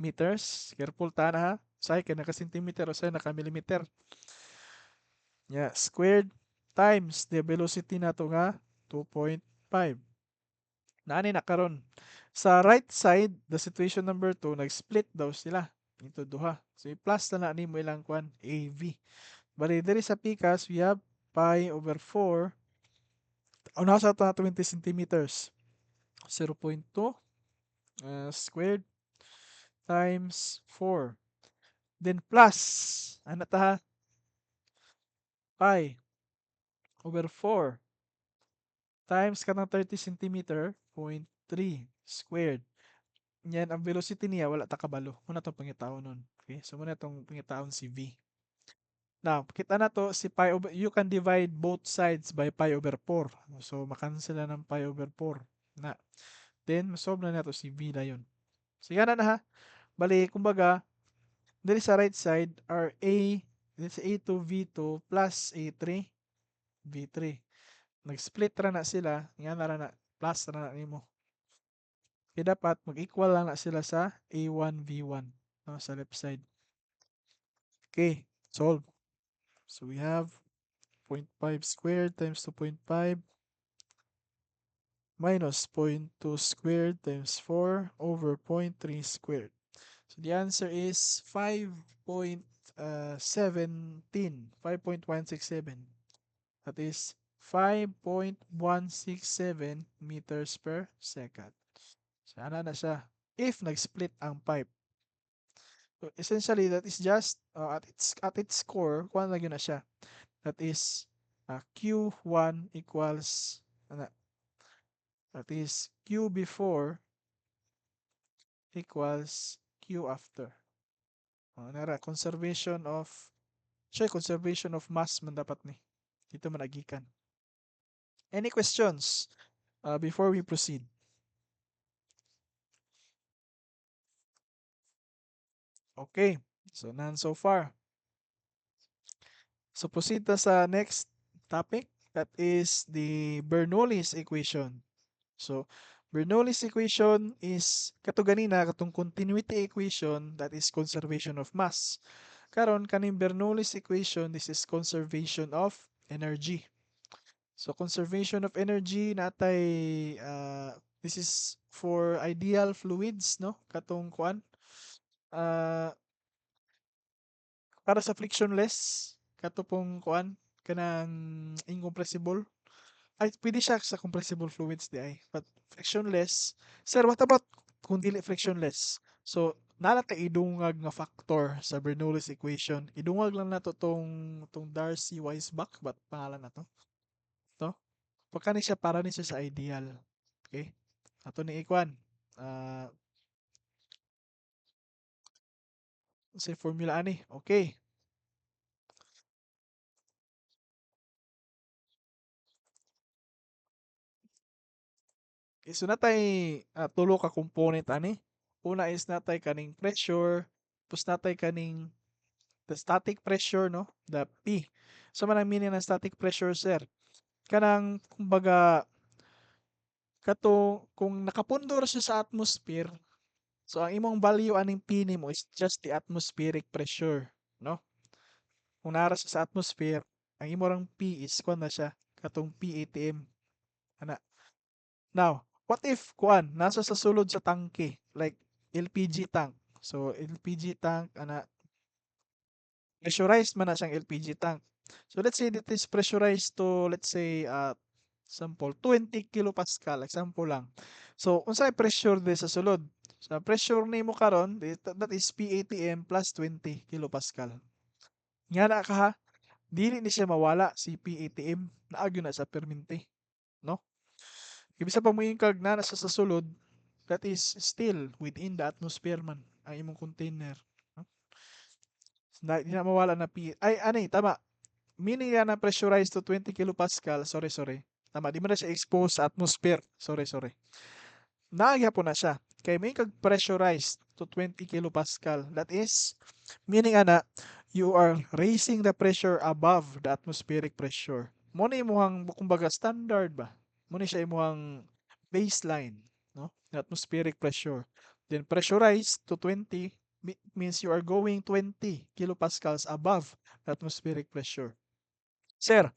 meters. Careful ta na ha. Say ka naka-centimeter o say naka-millimeter. Yeah, squared times the velocity na to nga 2.5. Naani na karon. Sa right side, the situation number 2, nag-split daw sila into duha. So i-plus na na nimo ilang kwan AV. Bali diri sa pikas we have pi over 4. Una sa ito na 20 centimeters. 0.2 squared times 4. Then plus, ano ta ha? Pi over 4 times kanang 30 centimeter, 0.3 squared. Yan, ang velocity niya, wala ta kabalo. Muna itong pangitaon nun. Okay? So, muna itong pangitaon si V. Now, kita na to, si pi over, you can divide both sides by pi over 4. So, makansel na ng pi over 4. Na. Then, solve na nato si V na yun. So, yan na ha. Bali, kumbaga, dili sa right side are A, this A2, V2 plus A3, V3. Nag-split ra na sila, nga na ra na, plus ra na nimo. Kaya dapat mag-equal lang na sila sa A1, V1 no, sa left side. Okay, solve. So we have 0.5 squared times 2.5 minus 0.2 squared times 4 over 0.3 squared. So the answer is 5.167. That is 5.167 meters per second. So, ano na siya? If nag-split ang pipe. So, essentially, that is just, at its core, kung ano na siya. That is, Q1 equals, ano, that is, Q before equals Q after. Nara, conservation of mass man dapat ni. Dito man agikan. Any questions before we proceed? Okay, so none so far. So proceed na sa next topic, that is the Bernoulli's equation. So Bernoulli's equation is kato ganina katong continuity equation, that is conservation of mass. Karon kaning Bernoulli's equation, this is conservation of energy. So conservation of energy natay this is for ideal fluids, no? Katong kuan uh, para sa frictionless kato pong kuan kanang incompressible. Ay pwede siya sa compressible fluids di ay. But frictionless, sir, what about kung dili frictionless? So nala ta idungag nga factor sa Bernoulli's equation. Idungag lang nato tong Darcy-Weisbach, ba't pangalan na to? To? Pagka ni siya para ni siya sa ideal. Okay? Ato ni Ikwan. Uh, sa formula ani. Okay. So natay tulo ka component ani. Una is natay kaning pressure, tapos natay kaning the static pressure, no? The P. So man ang meaning ng static pressure, sir? Kanang kumbaga kato kung nakapundor siya sa atmosphere, so ang imong value aning P nimo is just the atmospheric pressure, no? Kung nara siya sa atmosphere, ang imo rang P is kuan na siya katong PATM ana. Now, what if kuan nasa sa sulod sa tangke like LPG tank. So LPG tank ana, pressurized man na siyang LPG tank. So let's say that is pressurized to, let's say, example 20 kilopascal, example lang. So unsay pressure di sa sulod? Sa pressure nimo karon that is PATM plus 20 kilopascal. Nga na ka ha, dili ni siya mawala si PATM, naagyo na sa perminti, no? Ibig sa pamuyingkag na nasa sa sulod, that is still within the atmosphere man ang imong container, no? Di na mawala na ay ani tama. Meaning yan na pressurized to 20 kilopascal, sorry. Tama, di mo na siya expose sa atmosphere. Sorry. Nagyapon na siya. Kay may kag-pressurized to 20 kilopascal. That is, meaning ana, you are raising the pressure above the atmospheric pressure. Muna imuhang, kumbaga, standard ba? Muna siya imuhang baseline, no? The atmospheric pressure. Then pressurized to 20 means you are going 20 kilopascals above the atmospheric pressure. Sir,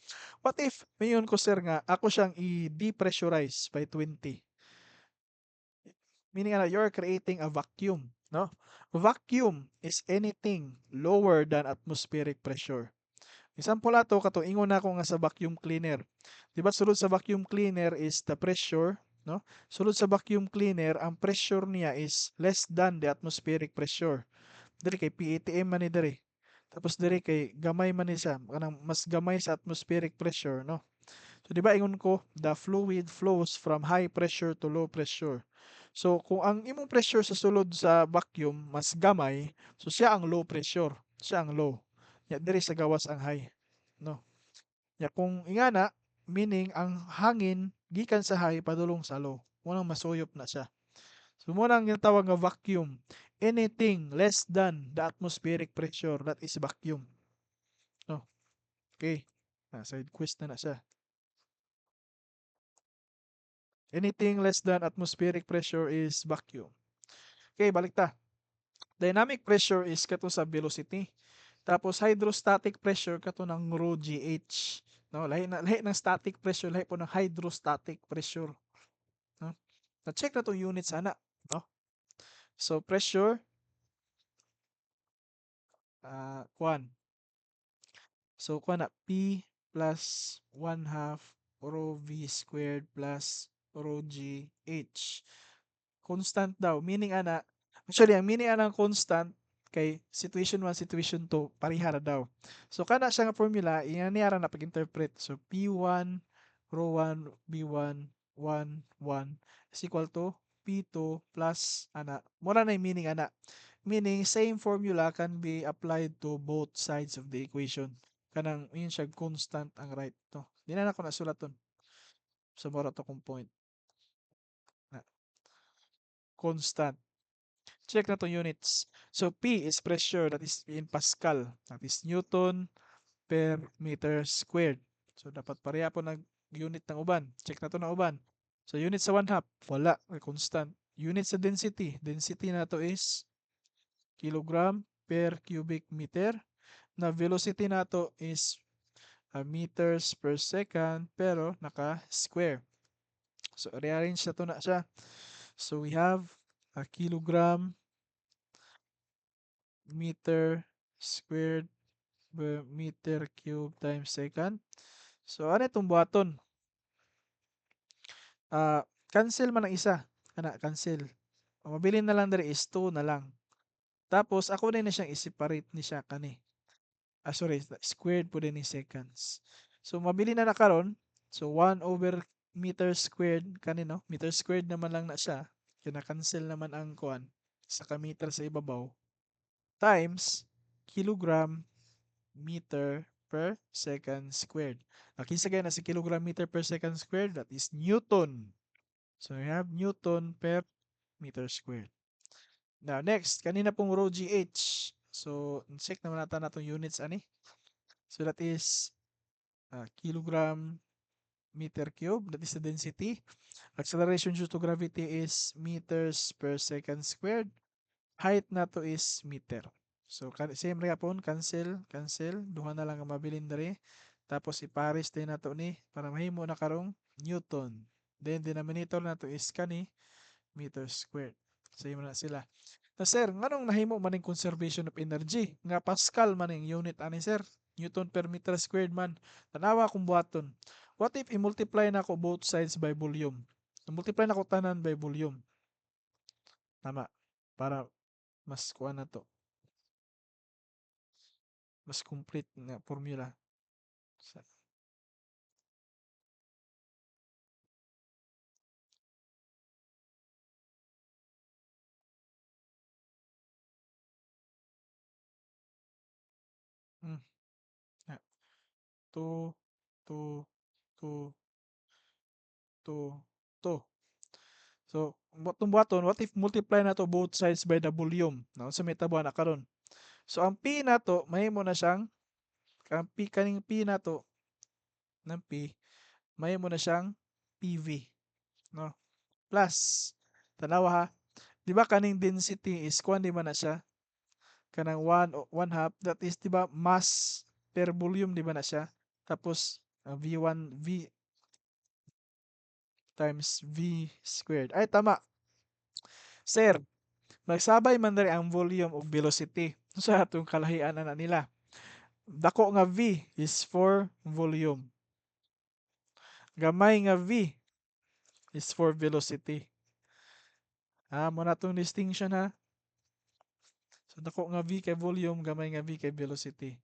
what if mayon ko sir nga ako siyang i-depressurize by 20? Meaning ano, you're creating a vacuum, no? Vacuum is anything lower than atmospheric pressure. Example ato kato ingon nako nga sa vacuum cleaner. Di ba sulod sa vacuum cleaner is the pressure, no? Sulod sa vacuum cleaner ang pressure niya is less than the atmospheric pressure. Diri kay PATM man ni diri. Tapos diri kay gamay man ni siya, kanang mas gamay sa atmospheric pressure, no? So, di ba ingon ko, the fluid flows from high pressure to low pressure. So, kung ang imong pressure sa sulod sa vacuum mas gamay, so siya ang low pressure, siya ang low. Ya diri sa gawas ang high, no? Ya kung ingana, meaning ang hangin gikan sa high padulong sa low. Munang masuyop na siya. So, muna ang ginatawag nga vacuum. Anything less than the atmospheric pressure, that is vacuum. No? Okay. Side quest na siya. Anything less than atmospheric pressure is vacuum. Okay, balik ta. Dynamic pressure is kato sa velocity. Tapos hydrostatic pressure kato ng rho GH. No, lahi ng static pressure, lahi po ng hydrostatic pressure. No? Na-check na tong unit sana. No? So pressure, kuan. So kuan na P plus 1/2 rho V squared plus rho GH. Constant daw, meaning ana, actually ang meaning anang constant kay situation 1, situation 2 pareha ra daw. So kana siya nga formula iya niya ra na pag-interpret. So P1 rho 1 B1 1 1 is equal to P2 plus ana. Mura na yung meaning ana. Meaning same formula can be applied to both sides of the equation. Kanang yun siya constant ang right to. Di na ako nasulat ton. So mura to kong point. Na, constant. Check na 'tong units. So P is pressure, that is in Pascal. That is Newton per meter squared. So dapat pareha po nag unit ng uban. Check na 'to ng uban. So unit sa 1/2, wala, constant. Unit sa density, density na to is kilogram per cubic meter. Na velocity na to is meters per second pero naka-square. So rearrange na to na siya. So we have a kilogram meter squared per meter cube times second. So, ano itong buhaton? Cancel man ang isa. Cancel. Ang mabilin na lang diri is 2 na lang. Tapos, ako din na siyang i-separate ni siya kani. Sorry, squared po din ni seconds. So, mabili na karon. So, 1 over meter squared kani, no? Meter squared naman lang na siya. Kina-cancel naman ang kuan sa meter sa ibabaw. Times kilogram meter per second squared. Kinsa kay na sa kilogram meter per second squared? That is Newton. So we have Newton per meter squared. Now next, kanina pong rho GH. So check naman natin natong units ani. So that is kilogram meter cube. That is the density. Acceleration due to gravity is meters per second squared. Height nato is meter. So same ra pon, cancel, duha na lang ang mabilin diri. Tapos ipares din nato ni para mahimo na karong Newton. Then denominator nato is kani meter squared. Same na sila. Na sir, nganong nahimo man ning conservation of energy? Nga Pascal man ning unit ani sir? Newton per meter squared man. Tanawa akong buhaton. What if i-multiply na ko both sides by volume? I-multiply na ko tanan by volume. Tama. Para mas kuha na to. Mas complete na formula. Hmm. 2, 2, 2, 2, 2. So, itong buhaton, what if multiply na to both sides by the volume? No, sa may tabuan na karon. So, ang P na to, mahimo na siyang, ang P, kaning P na to, ng P, mahimo na siyang PV. No? Plus, tanawa ha, di ba kaning density is, kuhan di man na siya, kanang 1 half, that is, di ba, mass per volume, di ba na siya? Tapos, V1, V times V squared. Ay, tama. Sir, nagsabay man diri ang volume ug velocity. Sa atong kalahian na nila. Dako nga V is for volume. Gamay nga V is for velocity. Mo na tong distinction ha. So dako nga V kay volume, gamay nga V kay velocity.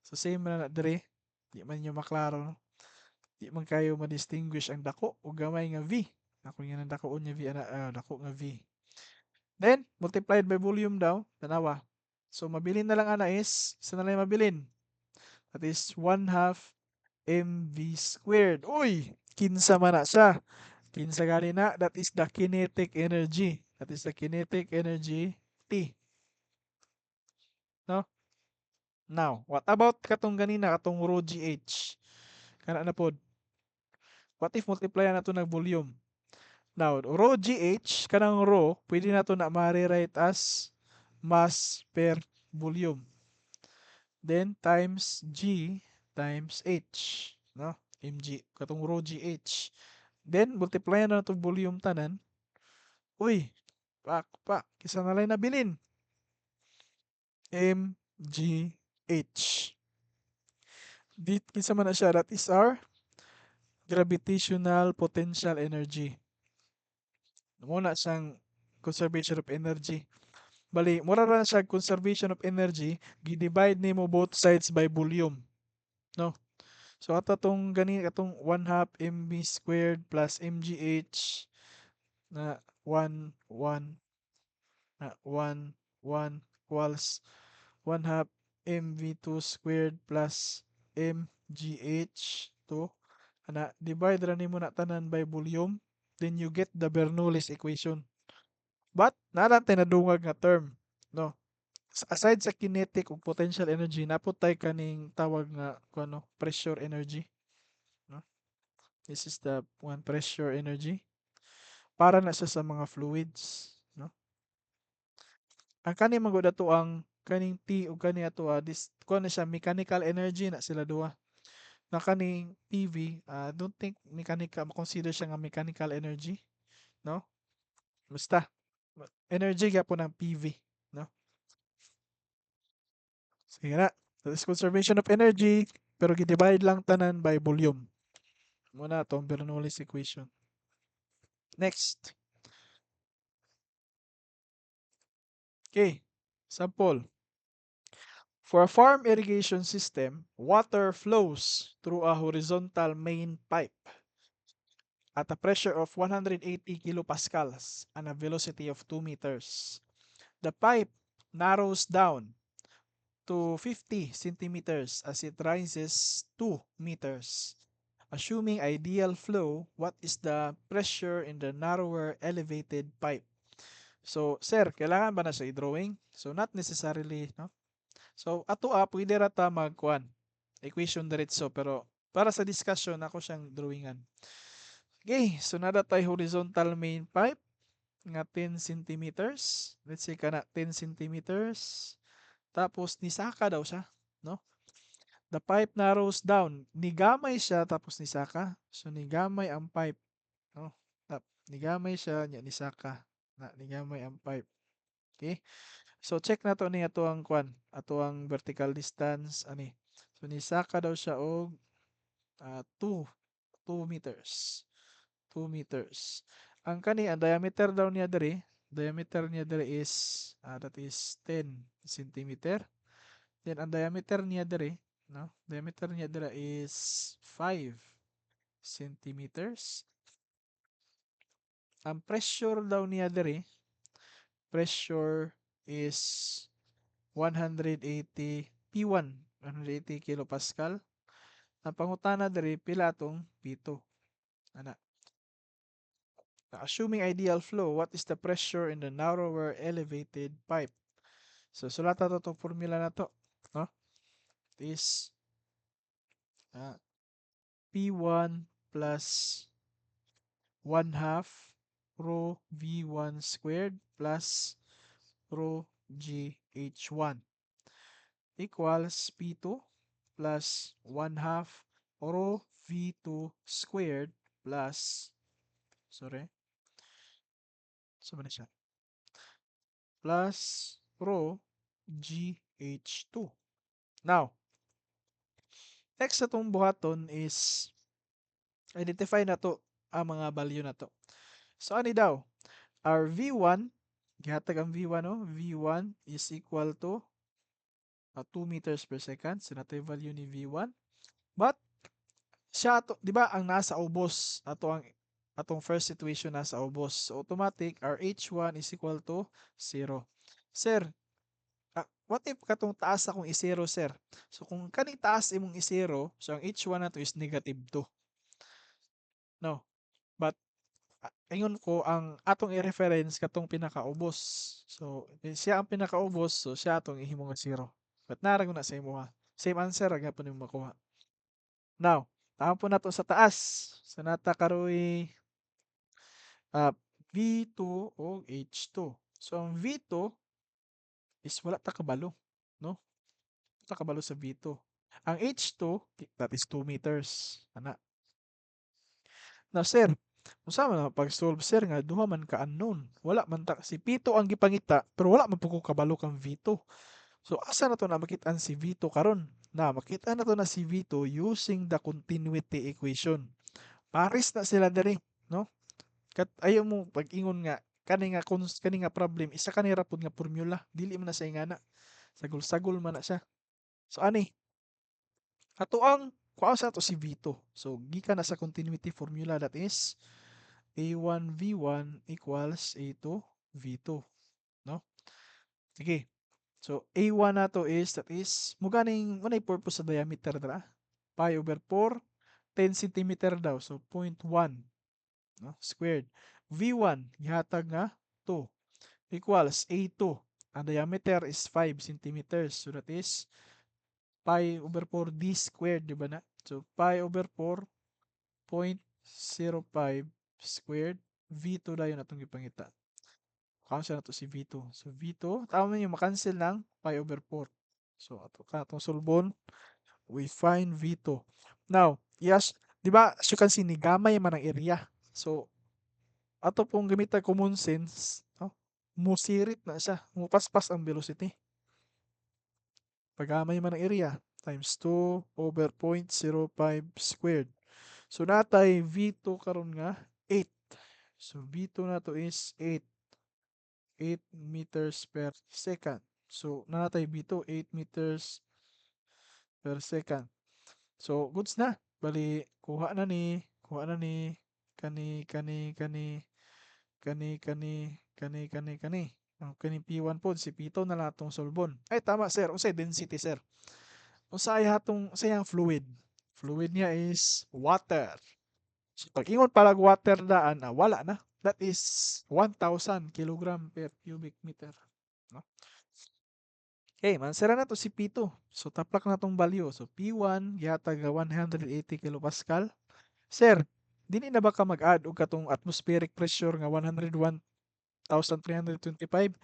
So same na diri. Di man nyo maklaro. No? Di man kayo ma-distinguish ang dako o gamay nga V. Ako nga nang dako nga V, dako nga V. Then, multiplied by volume daw, tanawa. So, mabilin na lang ana is, isa na lang mabilin. That is 1 half mv squared. Uy! Kinsa man na siya. Kinsa gali na, that is the kinetic energy. That is the kinetic energy T. No? Now, what about katong ganina, katong rho GH? Kana na pod. What if multiply na to ng volume? Now, rho GH, kanang rho, pwede na to na ma-rewrite as mass per volume. Then, times G times H. No? mg, katong rho GH. Then, multiply na itong volume tanan. Uy, kisa na lang nabilin. mgh. Kinsa man na siya, that is our gravitational potential energy. Muna siyang conservation of energy. Bali, mura na siya conservation of energy, gi-divide nimo both sides by volume. No? So, ato tong gani, atong 1 half mv squared plus mgh na 1, 1, na 1, 1 equals 1 half mv2 squared plus mgh2. Divide ra nimo na tanan by volume, then you get the Bernoulli's equation. But, natin nadungag nga term. No? Aside sa kinetic ug potential energy, naputay kaning tawag nga pressure energy. No? This is the one pressure energy. Para na siya sa mga fluids. No? Ang kani magod ato ang kaning T ug kani ato this na siya mechanical energy na sila duha. Na kaning PV, don't think mechanical, consider siya nga mechanical energy. No? Basta, energy po ng PV. No? Sige na. That is conservation of energy, pero gi-divide lang tanan by volume. Muna itong Bernoulli's equation. Next. Okay. Sample. For a farm irrigation system, water flows through a horizontal main pipe at a pressure of 180 kilopascals and a velocity of 2 meters. The pipe narrows down to 50 centimeters as it rises 2 meters. Assuming ideal flow, what is the pressure in the narrower elevated pipe? So, sir, kailangan ba na siya i-drawing? So, not necessarily, no? So, ato pwede rata magkuan. Equation diretso, pero para sa discussion, ako siyang drawingan. Okay, so nada tayo horizontal main pipe nga 10 centimeters. Let's say kana 10 centimeters. Tapos nisaka daw siya, no? The pipe narrows down. Nigamay siya tapos nisaka. So nigamay ang pipe, no? Nigamay siya, nisaka. Nigamay ang pipe. Okay? So check na to ni ato ang kwan, ato ang vertical distance ani. So So nisaka daw siya og 2 meters. 2 meters. Ang diameter daw niya diri is that is 10 centimeter. Then ang diameter niya diri, no? Diameter niya dira is 5 centimeters. Ang pressure daw niya diri, pressure is 180 P1, 180 kilopascal. Ang pangutana diri pila atong P2. Ana. Assuming ideal flow, what is the pressure in the narrower elevated pipe? So sulata to tong formula na to, no? It is uh, P1 plus 1 half rho V1 squared plus rho GH1 equals P2 plus 1 half rho V2 squared plus, sorry, so na siya, plus rho GH2. Now, next na itong buhaton is identify na to ang mga value na to. So, ano daw? Our V1, gihatag ang V1, no? V1 is equal to 2 meters per second. So, nato yung value ni V1. But, siya to, di ba, ang nasa ubos, atong first situation nasa ubos. So, automatic, our H1 is equal to 0. Sir, what if katong taas akong i-0, sir? So, kung kaning taas imong i-0, so ang H1 na to is negative 2. No? But, ingon ko, ang atong i-reference katong pinakaubos. So, siya ang pinakaubos, so siya atong ihimo nga 0. But narag na sa imo ha. Same answer, aga po nimo makuha. Now, tama po na to sa taas. So, nata karoy V2 o H2. So, ang V2 is wala ta kabalo. No? Wala ta kabalo sa V2. Ang H2, that is 2 meters. Ana. Now, sir, usama na pag-solve, sir, nga duha man ka unknown. Wala man ta si P2 ang gipangita, pero wala man po ko kabalo kang V2. So, asa na to na makitaan si V2 karon? Na makita na to na si V2 using the continuity equation. Pares na sila diri, no? Kat ayo mo pag-ingon nga kani nga problem isa kanira pud nga formula, dili man na sa ingana. Sagol-sagol man na siya. So ani, ato ang kuha sa to si V2. So gikan na sa continuity formula, that is A1 V1 equals A2 V2, no? Sige. So A1 na to is, that is muganing unay purpose sa diameter dra? Pi over 4, 10 centimeter daw. So 0.1, no? Squared. V1 gihatag nga 2 equals A2. Ang diameter is 5 centimeters. So that is pi over 4 d squared, di ba na? So pi over 4 0.05 squared V2 na yun atong ipangita. Cancel na to si V2. So V2, tama nyo makancel ng pi over 4. So ato ka itong solbon, we find V2. Now, yes, di ba, as you can see, ni gamay man ang area. So, ato pong gamitan common sense, no? Musirit na siya. Mupaspas ang velocity. Pagamay man ang area times 2 over 0.05 squared. So natay V2 karon nga 8. So V2 na to is 8 meters per second. So natay V2 8 meters per second. So goods na. Bali kuha na ni kani ang kani P1 pod si P2 na latong solbon. Ay tama sir, unsay density sir? Unsay hatong sayang fluid? Fluid niya is water. So, pag ingon palag water daan, wala na. That is 1,000 kilogram per cubic meter. No? Okay, mansera na to si P2. So, taplak na tong value. So, P1, gihatag 180 kilopascal. Sir, dili na ba ka mag-add og katong atmospheric pressure nga 101,325?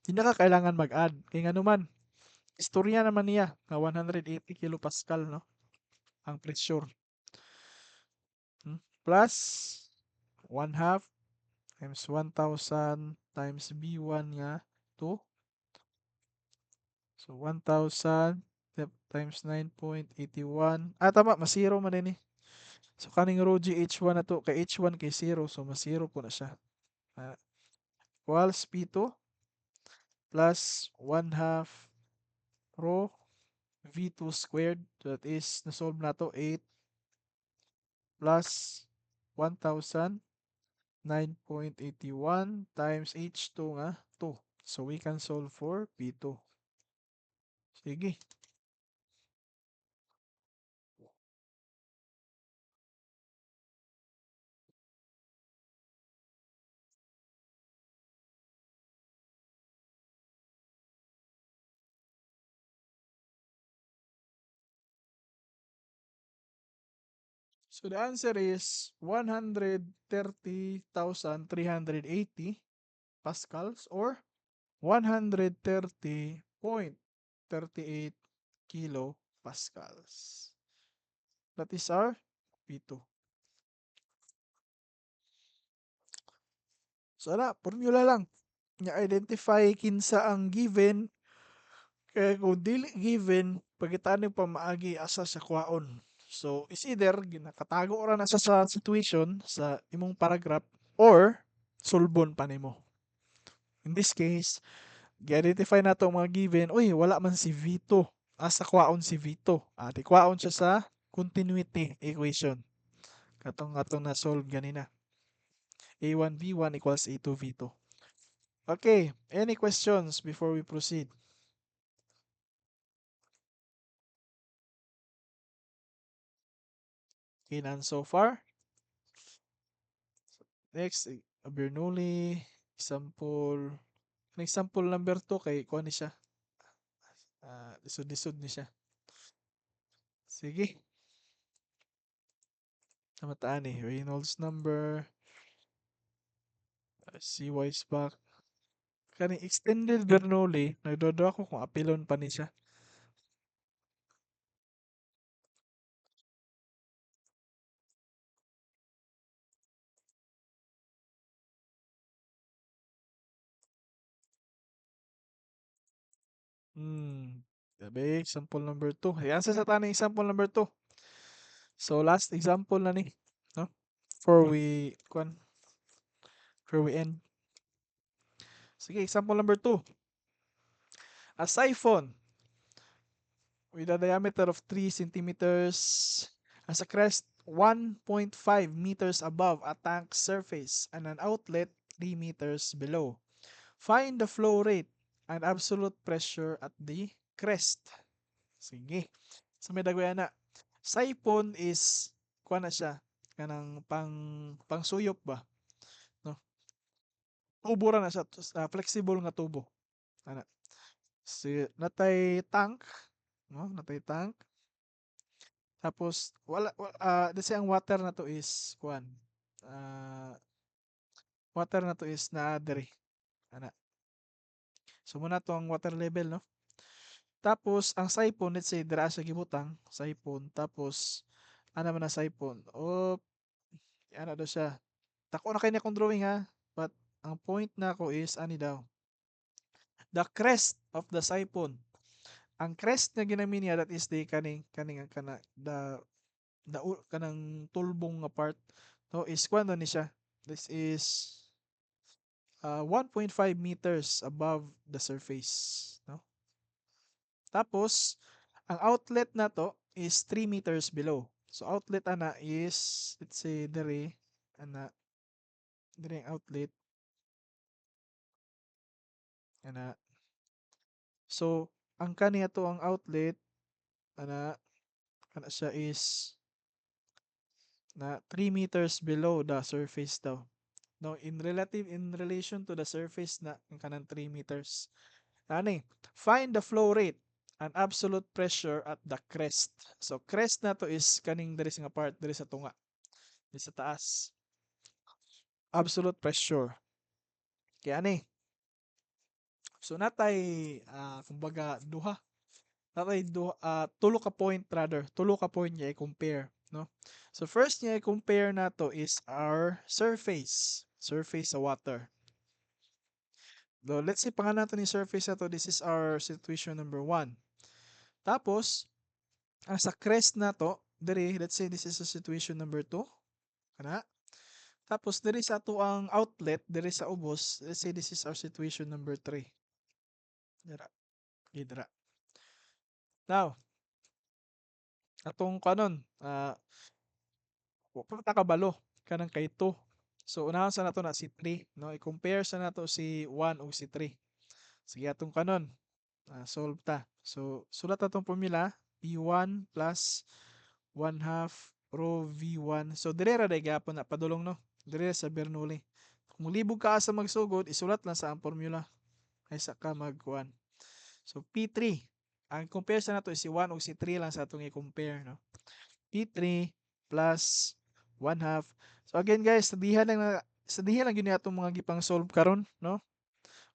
Di na ka kailangan mag-add. Kaya nga naman, istorya naman niya nga 180 kilopascal, no? Ang pressure. Plus 1 half times 1,000 times B1 nga 2. So 1,000 times 9.81. Tama, mas 0 man din eh. So, kaning row GH1 na to, kay H1 kay 0, so mas 0 po na siya. Ah, equals P2 plus 1/2 rho V2 squared. So, that is, na-solve na to, 8 plus 1,000, 9.81 times H2 nga, 2. So, we can solve for P2. Sige. So the answer is 130,380 pascals or 130.38 kilo pascals. That is our P2. So na, formula lang. Identify kinsa ang given kaya kung dili given pagitaan pa maagi asa sa kwaon. So is either ginakatago ra na sa situation sa imong paragraph or sulbon pa nimo. In this case, i-identify na to mga given, uy, wala man si Vito. Asa kwaon si Vito. Di kwaon siya sa continuity equation. Katong na solve ganina. A1 V1 equals A2 V2. Okay, any questions before we proceed? Okay, none so far. Next, Bernoulli, example. Example number 2 kay kuha ni siya. Lisod-lisod ni siya. Sige. Namataan eh. Reynolds number. CY back. Kani extended Bernoulli, nagdodo ako kung apilon pa ni siya. Sabi, example number 2. Ayan sa tanong example number 2. So, last example na ni. No? Before we end. Sige, example number 2. A siphon with a diameter of 3 centimeters has a crest 1.5 meters above a tank surface and an outlet 3 meters below. Find the flow rate and absolute pressure at the crest. Sige. So may dagway na. Siphon is kuha na siya kanang pangsuyop ba, no? Tubo ra na siya, flexible nga tubo. Ana. Si natay tank, no? Natay tank. Tapos let's say ang water na to is kuan. Ah, water na to is naa diri. Ana. So muna to ang water level, no? Tapos ang siphon, let's say dira sa gibutang, siphon. Tapos ana man na siphon. Ano daw siya. Tako na kay akong drawing ha. But ang point na ko is ani daw. The crest of the siphon. Ang crest na ginami niya that is the kaning ang kanang tulbong nga part, no, is kwano ni siya. This is 1.5 meters above the surface, no? Tapos ang outlet na to is 3 meters below. So outlet ana is let's say ana dire ang outlet ana. So ang kaniya to ang outlet ana kana siya is na 3 meters below the surface daw. No, in relation to the surface na ang kanang 3 meters. Ani, find the flow rate and absolute pressure at the crest. So crest na to is kaning diri nga part diri sa tunga, diri sa taas. Absolute pressure. Kaya ani. So natay kumbaga tulo ka point rather, tulo ka point niya i-compare, no? So first niya i-compare nato is our surface sa water. So let's say pangalan nato ni surface na to, this is our situation number 1. Tapos ang sa crest nato diri, let's say this is a situation number 2 kana. Tapos diri sa ato ang outlet diri sa ubos, let's say this is our situation number 3 dira, dira. Now, atong kanon wa pa ta kabalo kanang kay 2. So unahon sa nato na si 3 no, i-compare sa nato si 1 ug si 3. Sige atong kanon, solve ta. So sulat atong formula P1 plus 1/2 rho V1. So dire ra day gyapon na padulong no. Dire sa Bernoulli. Kung libog ka sa magsugod, isulat lang sa ang formula kaysa ka magkuan. So P3, ang compare sa nato is si 1 ug si 3 lang sa atong i-compare no. P3 plus 1/2. So again guys, studihan lang gyud ni atong mga gipang solve karon no.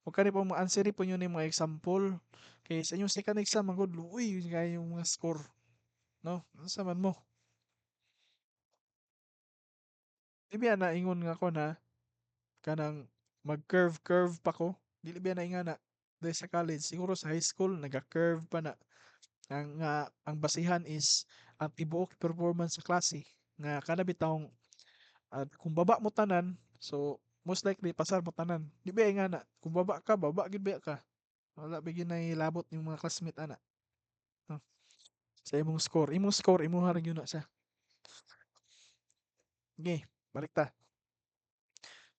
Ug kani po mga answer po yun yung mga example. Kay sa inyong second exam magud luoy kay yung mga score no. Unsa man mo? Di ba na ingon nga ko na kanang mag-curve pa ko. Dili ba na ingana dahil sa college siguro sa high school naga-curve pa na ang basihan is ang tibuok performance sa klase nga kada bitawng kung baba mo tanan so most likely pasar mo tanan. Di ba ingana kung baba ka baba gid ba ka. Wala ba labot yung mga classmate ana. No? Sa imong score imuha ra gyud na siya. Okay, balik ta.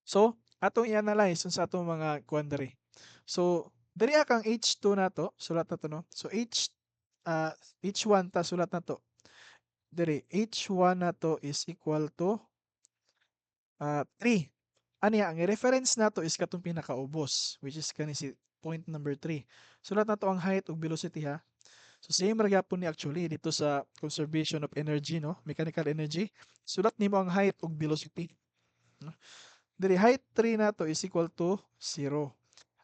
So, atong i-analyze sa atong mga kuan diri. So, diri kang H2 nato, sulat nato no. So H1 ta sulat nato. Diri H1 nato is equal to 3. Ani ang reference nato is katong pinakaubos which is kani si point number 3. Sulat nato ang height ug velocity ha. So same ra gyapon ni actually dito sa conservation of energy no, mechanical energy. Sulat nimo ang height ug velocity. No? Diri height 3 nato is equal to 0.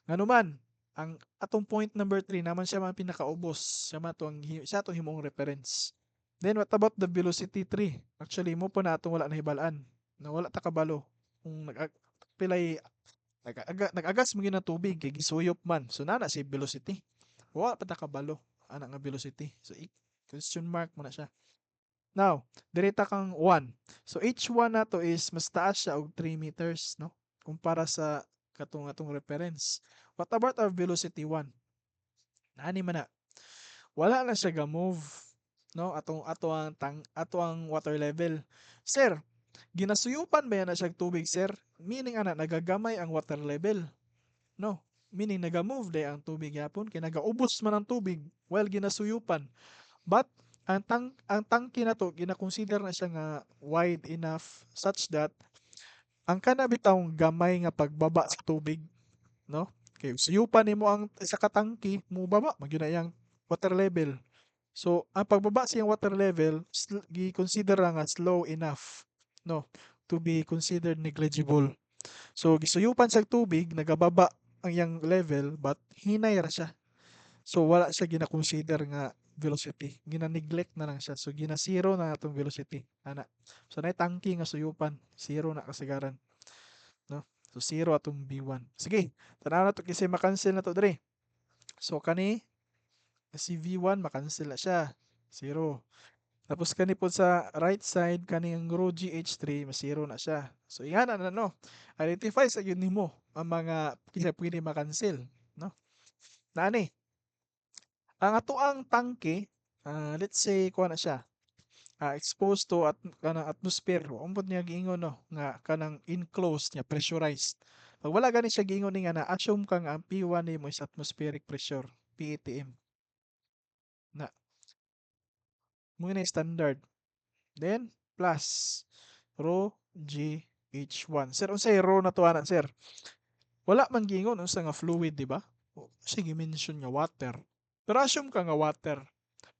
Nganuman, ang atong point number 3 naman siya man pinakaubos. Siya atong himong reference. Then what about the velocity 3? Actually mo po na atong wala nahibalaan. Na wala ta kabalo. Kung pilay nag-agas mo ng tubig kay gisuyop man. So nana si velocity. Wala pa ta kabalo ana nga velocity. So question mark mo na siya. Now, direta kang 1. So H1 nato is mas taas siya og 3 meters no kumpara sa katong atong reference. What about our velocity 1? Nani man na. Wala na siya ga-move no ato ang water level. Sir, ginasuyupan ba yan na siya tubig sir? Meaning ana nagagamay ang water level. No, meaning naga-move day ang tubig yapon kay nagaubos man ang tubig while ginasuyupan. But ang tangke na to gina-consider na siya nga wide enough such that ang kana bitawng gamay nga pagbaba sa tubig, no? Kay suyupan nimo ang isa ka tangke, mubaba man gyud na iyang water level. So ang pagbaba sa iyang water level gi-consider nga slow enough, no, to be considered negligible. So gisuyupan sa tubig nagababa ang iyang level but hinay ra siya. So wala siya gina-consider nga velocity. Gina-neglect na lang siya. So gina-zero na atong velocity. Ana. So na tangke nga suyupan, zero na kasagaran, no? So zero atong B1. Sige, tanaw na to kasi makancel na to diri. So kani si V1 makancel na siya. Zero. Tapos kani po sa right side kani ang rho GH3 mas zero na siya. So ingana na no. Identify sa yun nimo ang mga kisa pwede makancel, no? Nani? Ang atoang tangke, let's say kuha na siya, exposed to kanang atmosphere. Umbot niya giingon no nga kanang enclosed niya pressurized. Pag wala gani siya giingon ni nga na assume ka nga ang P1 nimo is atmospheric pressure, PATM. Na mo na standard. Then plus rho GH1. Sir, unsay rho na to ana sir? Wala man giingon unsa nga fluid, di ba? Sige mention nga water. Pero assume ka nga water.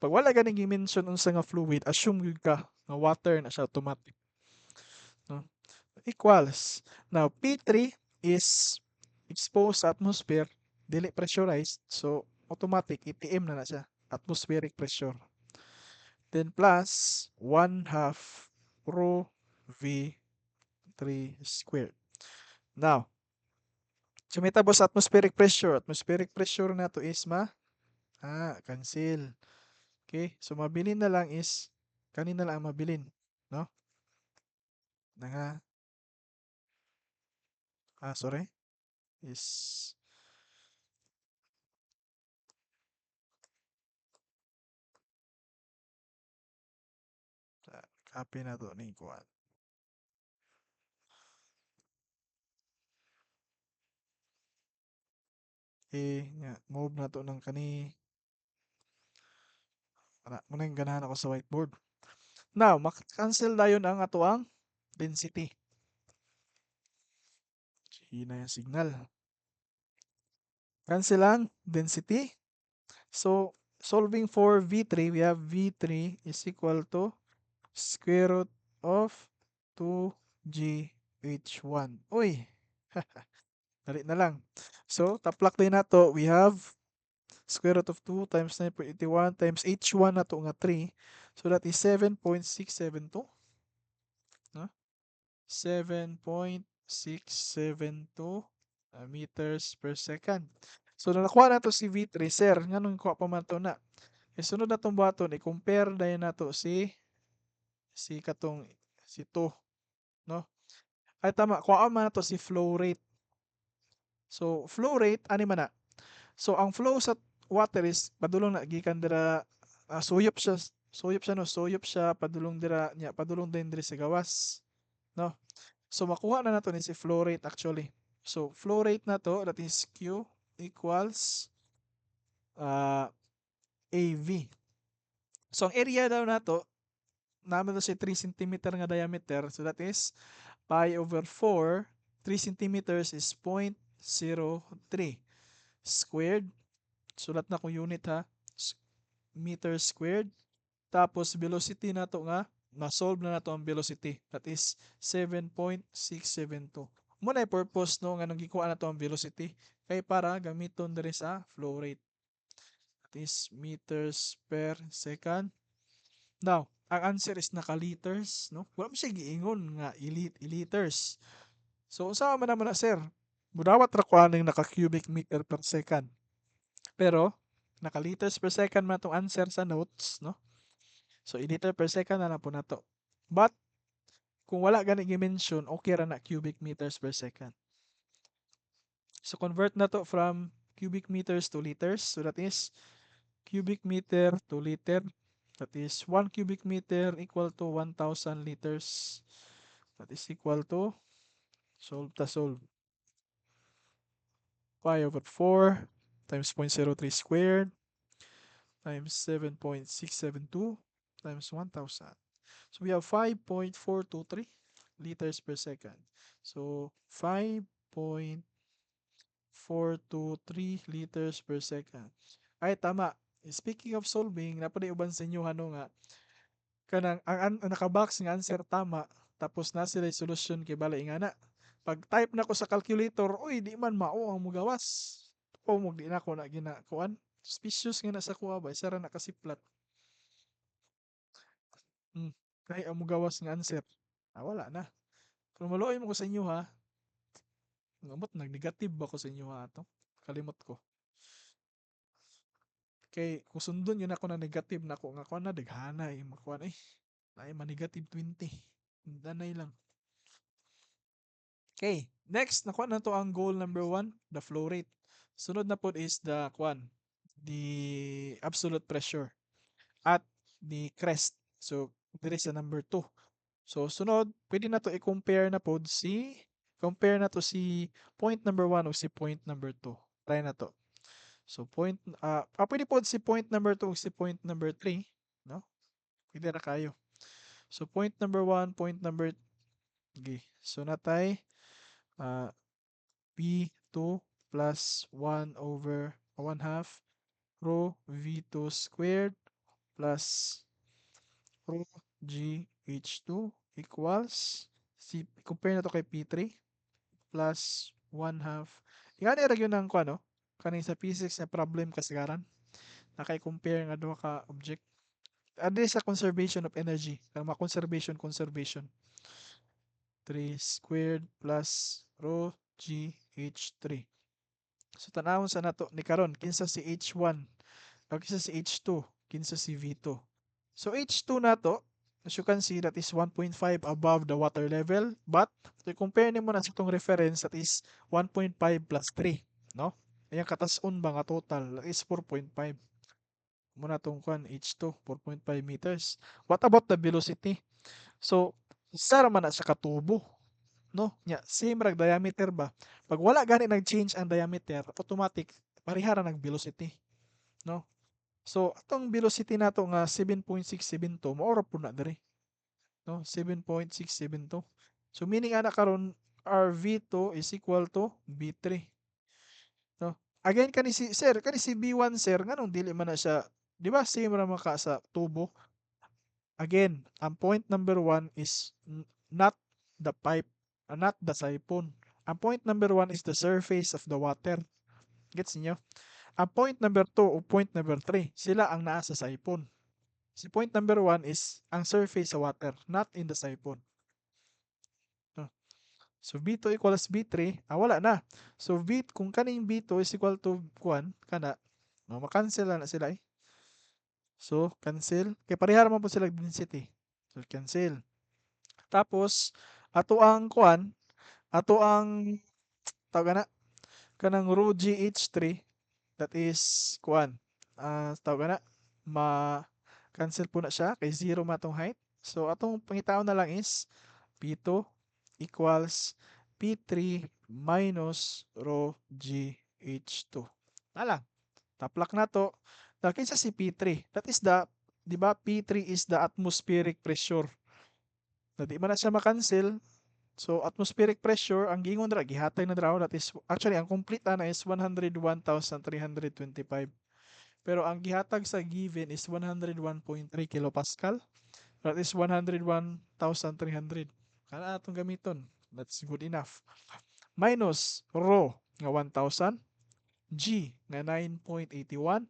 Pag wala ganing gi-mention unsa nga fluid, assume gyud ka nga water na siya automatic, no? Equals. Now P3 is exposed sa atmosphere, dili pressurized, so automatic ATM na siya, atmospheric pressure. Then plus 1/2 rho V3 squared. Now, sumitabo sa atmospheric pressure. Atmospheric pressure na to is cancel. Okay? So mabilin na lang is kanina lang ang mabilin, no? Nga sorry, is copy na to ni kuan. Nga move na to ng kani muna yung ganahan ako sa whiteboard. Now, cancel dayon ang atoang density. Hina yung signal. Cancel ang density. So, solving for V3, we have V3 is equal to square root of 2GH1. Uy, dali na lang. So, taplak din na to, we have square root of 2 times 9.81 times H1 na to nga 3. So, that is 7.672. No? 7.672 meters per second. So, nakuha na to si V3, sir. Nga nung kuha pa man to na. Sunod na tong buhaton, i-compare dayon na to si katong si 2, no? Ay tama, kuha man na to si flow rate. So, flow rate, ani man na? So, ang flow sa water is padulong na gikan dira suyop siya padulong dira nya padulong din diri sa gawas, no? So makuha na nato ni si flow rate actually. So flow rate na to, that is Q equals AV. So ang area daw nato naman to si 3 centimeter nga diameter, so that is pi over 4. 3 centimeters is 0.03 squared. Sulat na ko unit ha. Meter squared. Tapos velocity na to nga na-solve na nato ang velocity. That is 7.672. Muna purpose no nga nang gikuha na to ang velocity kay para gamiton diri sa flow rate. That is meters per second. Now, ang answer is naka-liters, no? Wala mo siya giingon nga liters. So, unsa man naman na sir? Budawat ra ko aning naka-cubic meter per second. Pero, naka-liters per second man tong answer sa notes, no? So, i-liter per second na lang po nato. But, kung wala gani gi-mention, okay ra na cubic meters per second. So, convert na to from cubic meters to liters. So, that is cubic meter to liter. That is 1 cubic meter equal to 1,000 liters. That is equal to, solve. Pi over 4 times 0.03 squared times 7.672 times 1,000. So we have 5.423 liters per second. So 5.423 liters per second. Ay tama. Speaking of solving, napaday uban sa inyo ano nga kanang ang naka-box nga answer tama tapos na sila solution kay bala ingana. Pag type na ko sa calculator, uy di man mao ang mugawas. O mo di na ko na ginakuan. Suspicious nga na sa kuha ba, isa ra nakasiplat. Kay ang mugawas nga answer. Wala na. Pero maluoy mo ko sa inyo ha. Ngamot nag-negative ba ko sa inyo ha ato? Kalimot ko. Kay kung sundon yun ako na negative na ako nga kuan na daghana makuan ay ma-negative 20. Danay lang. Okay, next nakuha na to ang goal number 1, the flow rate. Sunod na po is the the absolute pressure at the crest. So, there is a number 2. So, sunod, pwede na to i-compare na po compare na to si point number 1 o si point number 2. Try na to. So, pwede po si point number 2 o si point number 3. No? Pwede na kayo. So, point number 1, point number, okay. So, natay, V2 plus 1 over 1 half rho V2 squared plus rho GH2 equals compare na to kay P3 plus 1 half. Ingani ra gyud nang kuno kaning sa physics na problem kasagaran. Nakay-compare nga duha ka object. Adi sa conservation of energy, kang conservation. 3 squared plus rho GH3. So tanawon sa nato ni karon kinsa si H1 o kinsa si H2 kinsa si V2. So H2 na to, as you can see, that is 1.5 above the water level. But, to compare nimo na sa itong reference, that is 1.5 plus 3. No? Ayan, katasun ba nga total? That is 4.5. Muna itong H2, 4.5 meters. What about the velocity? So, isa raman na siya katubo. No? Nya, same rag diameter ba? Pag wala gani nag-change ang diameter, automatic, parihara nag-velocity. No? So, atong velocity nato nga 7.672, maora po na diri. No? 7.672. So, meaning ana karon our V2 is equal to V3. No? Again, kani si B1 sir, nganong dili man na siya, di ba same ra maka sa tubo? Again, ang point number 1 is not the pipe, not the siphon. Ang point number 1 is the surface of the water. Gets niyo? Ang point number 2 o point number 3, sila ang naa sa siphon. Si point number 1 is ang surface sa water, not in the siphon. No? So B2 equals B3, wala na. So kung kaning B2 is equal to 1, kana, no, makancel na sila eh. So, cancel. Kaya parehara man po sila density. So, cancel. Tapos, ato ang kuan, ato ang tawag na kanang rho GH3, that is kuan. Tawag na ma cancel po na siya kay zero matong height. So atong pangitaon na lang is P2 equals P3 minus rho GH2. Na lang. Taplak na to. Dahil sa si P3, that is the, di ba, P3 is the atmospheric pressure. Na di man na siya makancel. So, atmospheric pressure, ang gingon dra, gihatay na draw, that is, actually, ang complete na is 101,325. Pero ang gihatag sa given is 101.3 kilopascal. That is 101,300. Kana atong gamiton. That's good enough. Minus rho nga 1,000. G nga 9.81.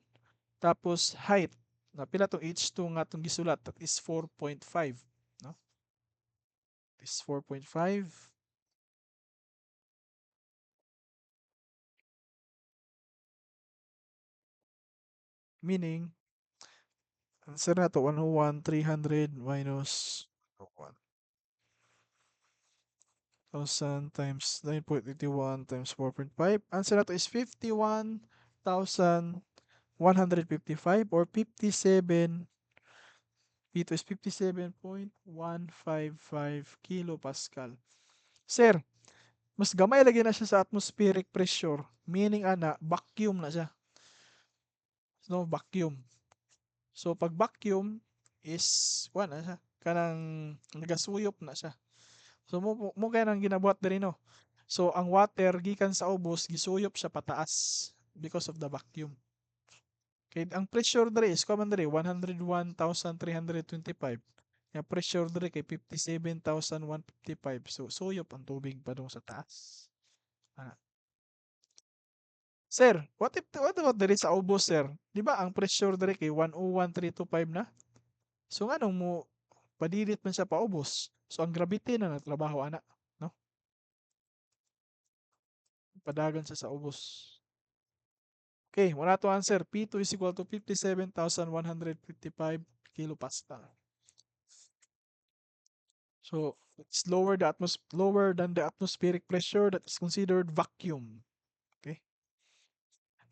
Tapos height na pila tong H2 nga atong gisulat, that is 4.5. No? This 4.5. Meaning, answer na to 101,300 minus 1,000 times 9.81 times 4.5. Answer na to is 51,155 or 57. P2 is 57.155 kilopascal. Sir, mas gamay lagi na siya sa atmospheric pressure. Meaning ana, vacuum na siya. No, vacuum. So pag vacuum is na siya. Kanang nagasuyop na siya. So mo kaya nang ginabuhat diri no. So ang water gikan sa ubos gisuyop siya pataas because of the vacuum. Kay ang pressure diri is common diri 101,325. Yung pressure diri kay 57,155. So suyop ang tubig padung sa taas. Ah. Sir, what about diri sa ubos sir? Di ba ang pressure diri kay 101,325 na? So nganong mo padilit man siya paubos. So ang gravity na nagtrabaho ana, no? Padagan siya sa ubos. Okay, wala to answer. P2 is equal to 57,155 kilopascal. So it's lower than the atmospheric pressure that is considered vacuum. Okay.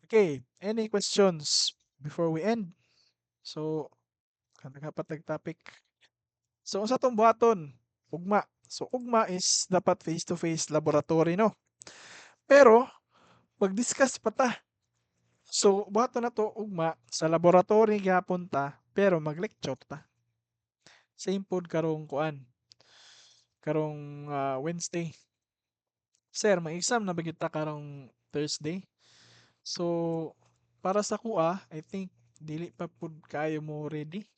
Okay, any questions before we end? So, kanang topic. So, unsa tong buhaton? Ugma. So, ugma is dapat face-to-face laboratory, no? Pero, mag-discuss pa ta. So, buhaton na to ugma sa laboratory gyapon ta, pero mag-lecture ta. Same pod karong kuan. Karong Wednesday. Sir, may exam na ba ta karong Thursday? So, para sa kuha, I think dili pa pud kayo mo ready.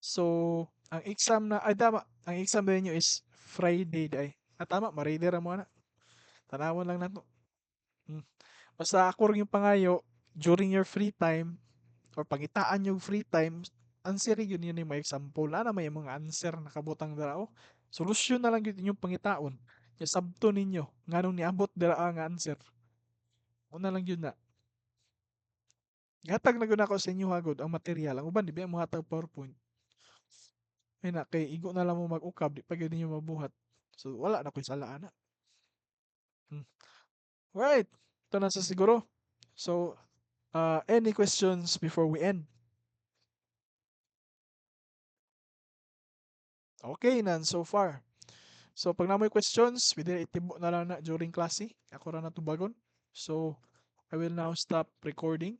So, ang exam na ay tama, ang exam ninyo is Friday day. Tama, ma-ready ra mo na. Tanawon lang nato. Hmm. Basta ako rin yung pangayo during your free time or pangitaan yung free time, answer yun yun yung mga example. Ana may mga answer nakabutang dara o. Solusyon na lang yun yung pangitaon. Yung sabto ninyo, nganong niabot dara ang answer. Una lang yun na. Gihatag na gyud ako sa inyo hagod ang material. Ang uban di ba mo hatag PowerPoint. Ay na kay igo na lang mo mag-ukab di pa gyud ninyo mabuhat. So wala na koy sala ana. Hmm. Right. Ito na sa siguro. So any questions before we end? Okay, none so far. So pag namoy questions, pwede itibo na lang na during klase. Ako ra na tubagon. So I will now stop recording.